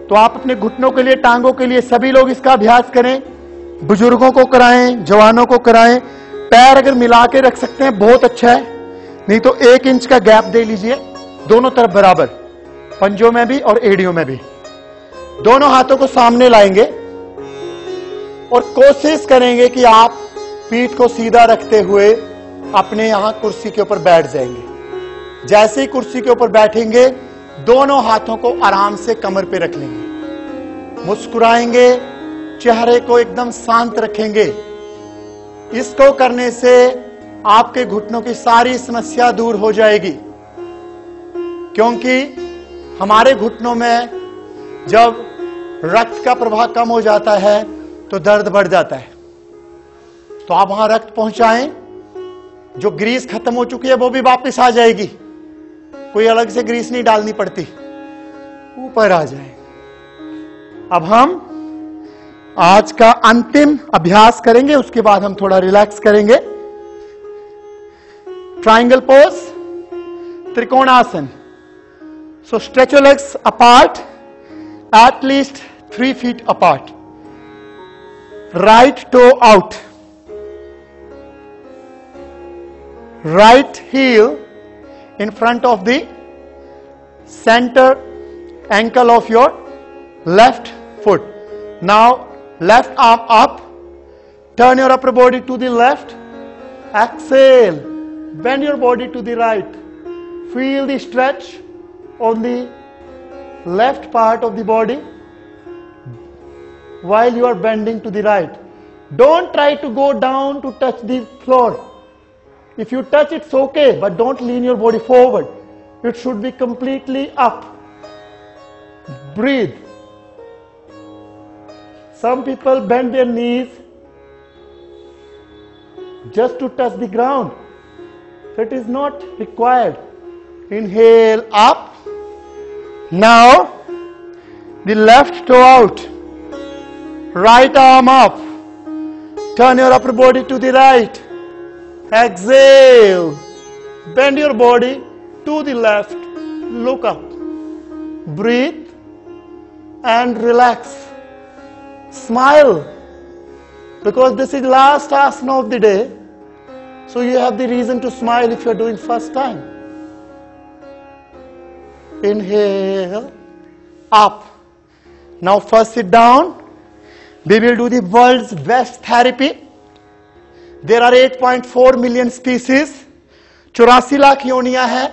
तो आप अपने घुटनों के लिए, टांगों के लिए सभी लोग इसका अभ्यास करें। बुजुर्गों को कराएं, जवानों को कराएं। पैर अगर मिला के रख सकते हैं बहुत अच्छा है, नहीं तो 1 इंच का गैप दे लीजिए दोनों तरफ बराबर, पंजों में भी और एड़ियों में भी। दोनों हाथों को सामने लाएंगे और कोशिश करेंगे कि आप पीठ को सीधा रखते हुए अपने यहां कुर्सी के ऊपर बैठ जाएंगे। जैसे ही कुर्सी के ऊपर बैठेंगे दोनों हाथों को आराम से कमर पे रख लेंगे, मुस्कुराएंगे, चेहरे को एकदम शांत रखेंगे। इसको करने से आपके घुटनों की सारी समस्या दूर हो जाएगी, क्योंकि हमारे घुटनों में जब रक्त का प्रवाह कम हो जाता है तो दर्द बढ़ जाता है। तो आप वहां रक्त पहुंचाएं, जो ग्रीस खत्म हो चुकी है वो भी वापस आ जाएगी, कोई अलग से ग्रीस नहीं डालनी पड़ती, ऊपर आ जाए। अब हम आज का अंतिम अभ्यास करेंगे, उसके बाद हम थोड़ा रिलैक्स करेंगे। Triangle pose, trikonasana. So stretch your legs apart, at least 3 feet apart. Right toe out. Right heel in front of the center ankle of your left foot. Now left arm up, turn your upper body to the left, exhale, bend your body to the right, feel the stretch on the left part of the body while you are bending to the right. Don't try to go down to touch the floor. If you touch, it's okay, but don't lean your body forward. It should be completely up. Breathe. Some people bend their knees just to touch the ground. That is not required. Inhale up. Now the left toe out, right arm up, turn your upper body to the right, exhale, bend your body to the left, look up, breathe and relax, smile, because this is last asana of the day, so you have the reason to smile if you are doing first time. Inhale, up. Now first sit down. We will do the world's best therapy. There are 8.4 million species. 84 lakh योनियां हैं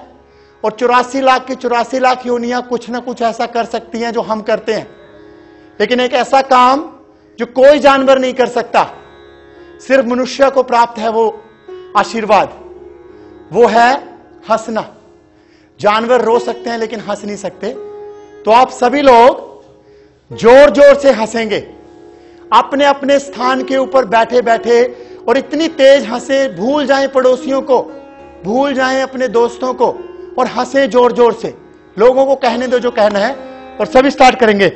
और 84 लाख की 84 लाख योनियां कुछ ना कुछ ऐसा कर सकती हैं जो हम करते हैं, लेकिन एक ऐसा काम जो कोई जानवर नहीं कर सकता, सिर्फ मनुष्य को प्राप्त है वो आशीर्वाद, वो है हंसना। जानवर रो सकते हैं लेकिन हंस नहीं सकते। तो आप सभी लोग जोर जोर से हंसेंगे, अपने अपने स्थान के ऊपर बैठे बैठे, और इतनी तेज हंसे भूल जाएं पड़ोसियों को, भूल जाएं अपने दोस्तों को, और हंसे जोर जोर से। लोगों को कहने दो जो कहना है, और सभी स्टार्ट करेंगे।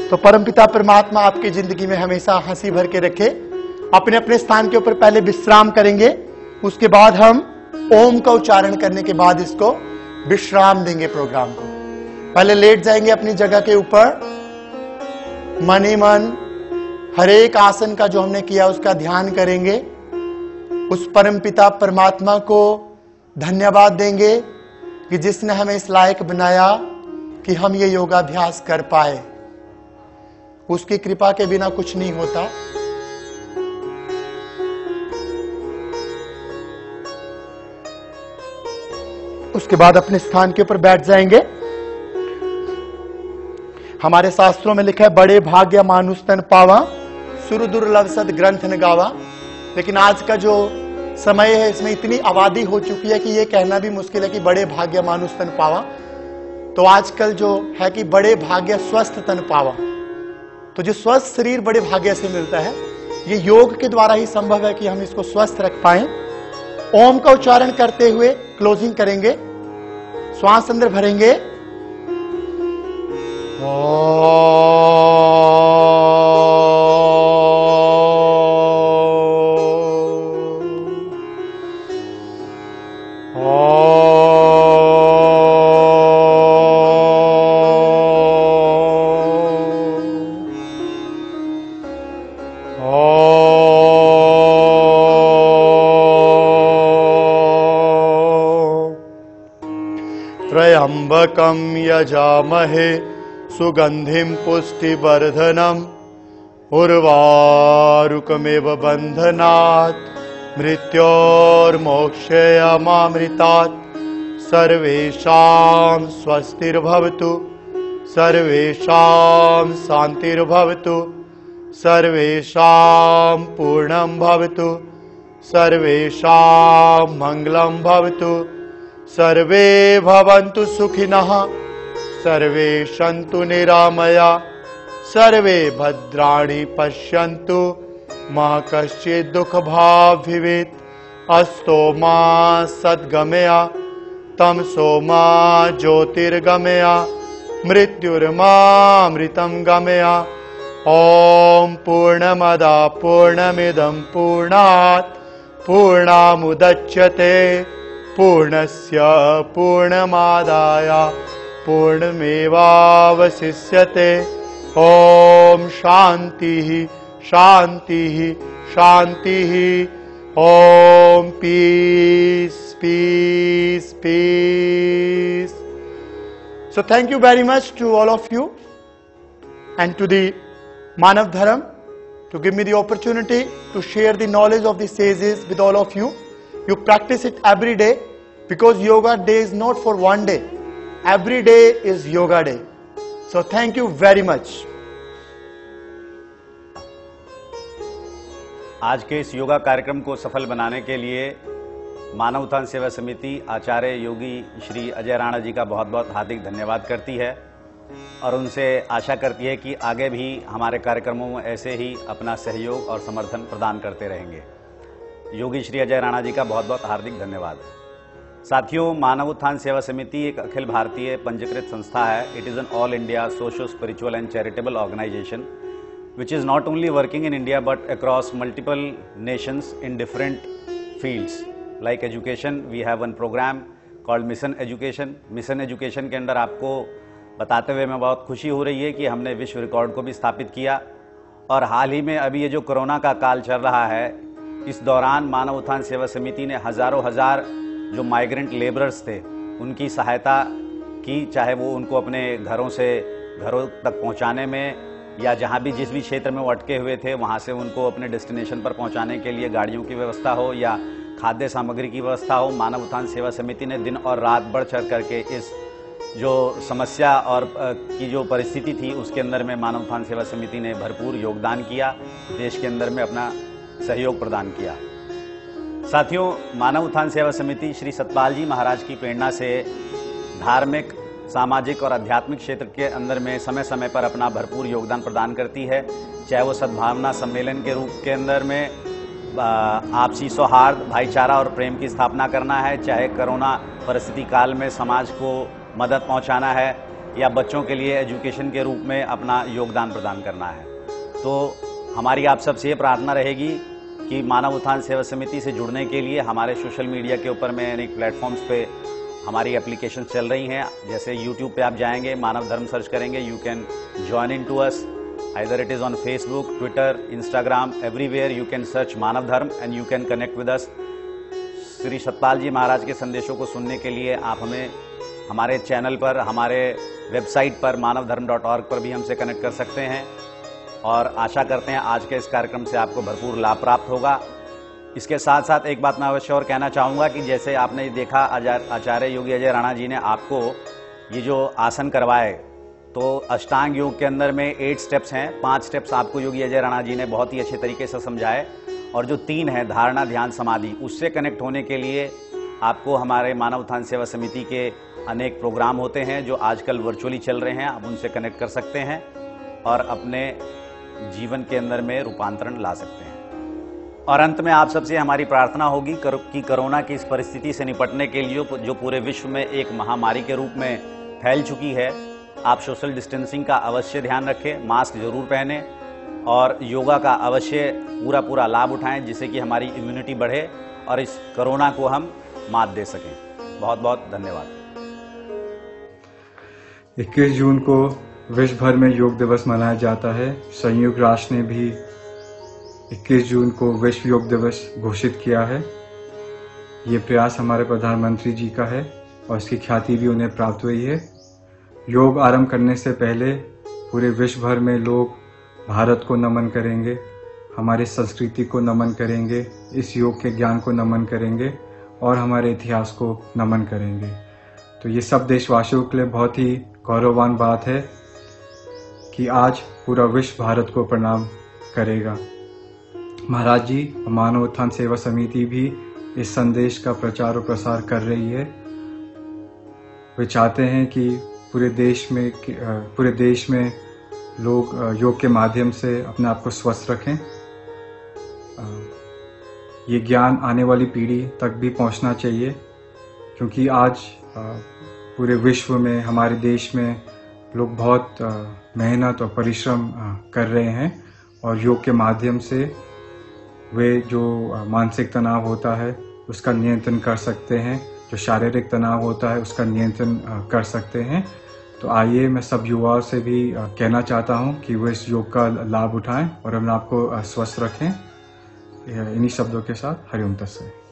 तो परमपिता परमात्मा आपकी जिंदगी में हमेशा हंसी भर के रखे। अपने अपने स्थान के ऊपर पहले विश्राम करेंगे, उसके बाद हम ओम का उच्चारण करने के बाद इसको विश्राम देंगे प्रोग्राम को। पहले लेट जाएंगे अपनी जगह के ऊपर, मन ही मन हर एक आसन का जो हमने किया उसका ध्यान करेंगे, उस परमपिता परमात्मा को धन्यवाद देंगे कि जिसने हमें इस लायक बनाया कि हम ये योगाभ्यास कर पाए। उसकी कृपा के बिना कुछ नहीं होता। उसके बाद अपने स्थान के ऊपर बैठ जाएंगे। हमारे शास्त्रों में लिखा है बड़े भाग्य मानुष तन पावा, सुर दुर्लभ सद ग्रंथ न गावा। लेकिन आज का जो समय है इसमें इतनी आबादी हो चुकी है कि यह कहना भी मुश्किल है कि बड़े भाग्य मानुष तन पावा। तो आजकल जो है कि बड़े भाग्य स्वस्थ तन पावा। तो जो स्वस्थ शरीर बड़े भाग्य से मिलता है, ये योग के द्वारा ही संभव है कि हम इसको स्वस्थ रख पाए। ओम का उच्चारण करते हुए क्लोजिंग करेंगे, श्वास अंदर भरेंगे। त्र्यंबकं यजामहे सुगंधिं पुष्टिवर्धनम् उर्वारुकमेव बन्धनात् मृत्योर्मोक्षयमामृतात्। सर्वेषां स्वस्तिर्भवतु, सर्वेषां शान्तिर्भवतु, सर्वेषां पूर्णं भवतु, सर्वेषां मंगलं भवतु। सर्वे भवन्तु सुखिनः, सर्वे सन्तु निरामया, सर्वे भद्राणि पश्यन्तु, मा कश्चित् दुःखभाग् भवेत्। अस्तो मा सद्गमया, तमसो मा ज्योतिर्गमया, मृत्युर्मामृतं गमय। ॐ पूर्णमदा पूर्णमिदं पूर्णात् पूर्णमुदच्यते पूर्णस्य पूर्णमादाय पूर्णमेवावशिष्यते। ॐ शान्तिः शान्तिः शान्तिः। Om peace peace peace. So thank you very much to all of you and to the Manav Dharam to give me the opportunity to share the knowledge of the sages with all of you. You practice it every day because yoga day is not for one day. Every day is yoga day. So thank you very much. आज के इस योगा कार्यक्रम को सफल बनाने के लिए मानव उत्थान सेवा समिति आचार्य योगी श्री अजय राणा जी का बहुत बहुत हार्दिक धन्यवाद करती है और उनसे आशा करती है कि आगे भी हमारे कार्यक्रमों में ऐसे ही अपना सहयोग और समर्थन प्रदान करते रहेंगे। योगी श्री अजय राणा जी का बहुत बहुत हार्दिक धन्यवाद। साथियों, मानव उत्थान सेवा समिति एक अखिल भारतीय पंजीकृत संस्था है। It is an all India socio spiritual and charitable organisation which is not only working in India but across multiple nations in different fields like education. We have one program called Mission Education. Mission Education के अंदर आपको बताते हुए मैं बहुत खुशी हो रही है कि हमने विश्व रिकॉर्ड को भी स्थापित किया और हाल ही में अभी ये जो कोरोना का काल चल रहा है इस दौरान मानव उत्थान सेवा समिति ने हज़ारों हजार जो माइग्रेंट लेबरर्स थे उनकी सहायता की, चाहे वो उनको अपने घरों तक पहुँचाने में या जहाँ भी जिस भी क्षेत्र में वो अटके हुए थे वहाँ से उनको अपने डेस्टिनेशन पर पहुँचाने के लिए गाड़ियों की व्यवस्था हो या खाद्य सामग्री की व्यवस्था हो। मानव उत्थान सेवा समिति ने दिन और रात बढ़ चढ़ करके इस जो समस्या और की जो परिस्थिति थी उसके अंदर में मानव उत्थान सेवा समिति ने भरपूर योगदान किया, देश के अंदर में अपना सहयोग प्रदान किया। साथियों, मानव उत्थान सेवा समिति श्री सतपाल जी महाराज की प्रेरणा से धार्मिक, सामाजिक और आध्यात्मिक क्षेत्र के अंदर में समय समय पर अपना भरपूर योगदान प्रदान करती है, चाहे वो सद्भावना सम्मेलन के रूप के अंदर में आपसी सौहार्द, भाईचारा और प्रेम की स्थापना करना है, चाहे कोरोना परिस्थिति काल में समाज को मदद पहुंचाना है या बच्चों के लिए एजुकेशन के रूप में अपना योगदान प्रदान करना है। तो हमारी आप सबसे ये प्रार्थना रहेगी कि मानव उत्थान सेवा समिति से जुड़ने के लिए हमारे सोशल मीडिया के ऊपर में अनेक प्लेटफॉर्म्स पे हमारी एप्लीकेशन चल रही हैं। जैसे यूट्यूब पे आप जाएंगे, मानव धर्म सर्च करेंगे, you can join in to us, either it is on Facebook, Twitter, Instagram, everywhere you can search Manav Dharma and you can connect with us. Shri Satpal ji Maharaj के संदेशों को सुनने के लिए आप हमें हमारे चैनल पर, हमारे वेबसाइट पर manavdharm.org पर भी हमसे कनेक्ट कर सकते हैं और आशा करते हैं आज के इस कार्यक्रम से आपको भरपूर लाभ प्राप्त होगा। इसके साथ साथ एक बात मैं अवश्य और कहना चाहूँगा कि जैसे आपने देखा आचार्य योगी अजय राणा जी ने आपको ये जो आसन करवाए, तो अष्टांग योग के अंदर में 8 स्टेप्स हैं। 5 स्टेप्स आपको योगी अजय राणा जी ने बहुत ही अच्छे तरीके से समझाए और जो 3 है धारणा, ध्यान, समाधि, उससे कनेक्ट होने के लिए आपको हमारे मानव उत्थान सेवा समिति के अनेक प्रोग्राम होते हैं जो आजकल वर्चुअली चल रहे हैं। आप उनसे कनेक्ट कर सकते हैं और अपने जीवन के अंदर में रूपांतरण ला सकते हैं। और अंत में आप सबसे हमारी प्रार्थना होगी कि कोरोना की इस परिस्थिति से निपटने के लिए जो पूरे विश्व में एक महामारी के रूप में फैल चुकी है, आप सोशल डिस्टेंसिंग का अवश्य ध्यान रखें, मास्क जरूर पहने और योगा का अवश्य पूरा लाभ उठाएं जिससे कि हमारी इम्यूनिटी बढ़े और इस कोरोना को हम मात दे सकें। बहुत बहुत धन्यवाद। 21 जून को विश्व भर में योग दिवस मनाया जाता है। संयुक्त राष्ट्र ने भी 21 जून को विश्व योग दिवस घोषित किया है। ये प्रयास हमारे प्रधानमंत्री जी का है और इसकी ख्याति भी उन्हें प्राप्त हुई है। योग आरंभ करने से पहले पूरे विश्व भर में लोग भारत को नमन करेंगे, हमारी संस्कृति को नमन करेंगे, इस योग के ज्ञान को नमन करेंगे और हमारे इतिहास को नमन करेंगे। तो ये सब देशवासियों के लिए बहुत ही गौरववान बात है कि आज पूरा विश्व भारत को प्रणाम करेगा। महाराज जी, मानव उत्थान सेवा समिति भी इस संदेश का प्रचार और प्रसार कर रही है। वे चाहते हैं कि पूरे देश में लोग योग के माध्यम से अपने आप को स्वस्थ रखें। ये ज्ञान आने वाली पीढ़ी तक भी पहुंचना चाहिए क्योंकि आज पूरे विश्व में, हमारे देश में लोग बहुत मेहनत और परिश्रम कर रहे हैं और योग के माध्यम से वे जो मानसिक तनाव होता है उसका नियंत्रण कर सकते हैं, जो शारीरिक तनाव होता है उसका नियंत्रण कर सकते हैं। तो आइए मैं सब युवाओं से भी कहना चाहता हूं कि वो इस योग का लाभ उठाएं और अपने आप को स्वस्थ रखें। इन्हीं शब्दों के साथ हरिओम तत्सत।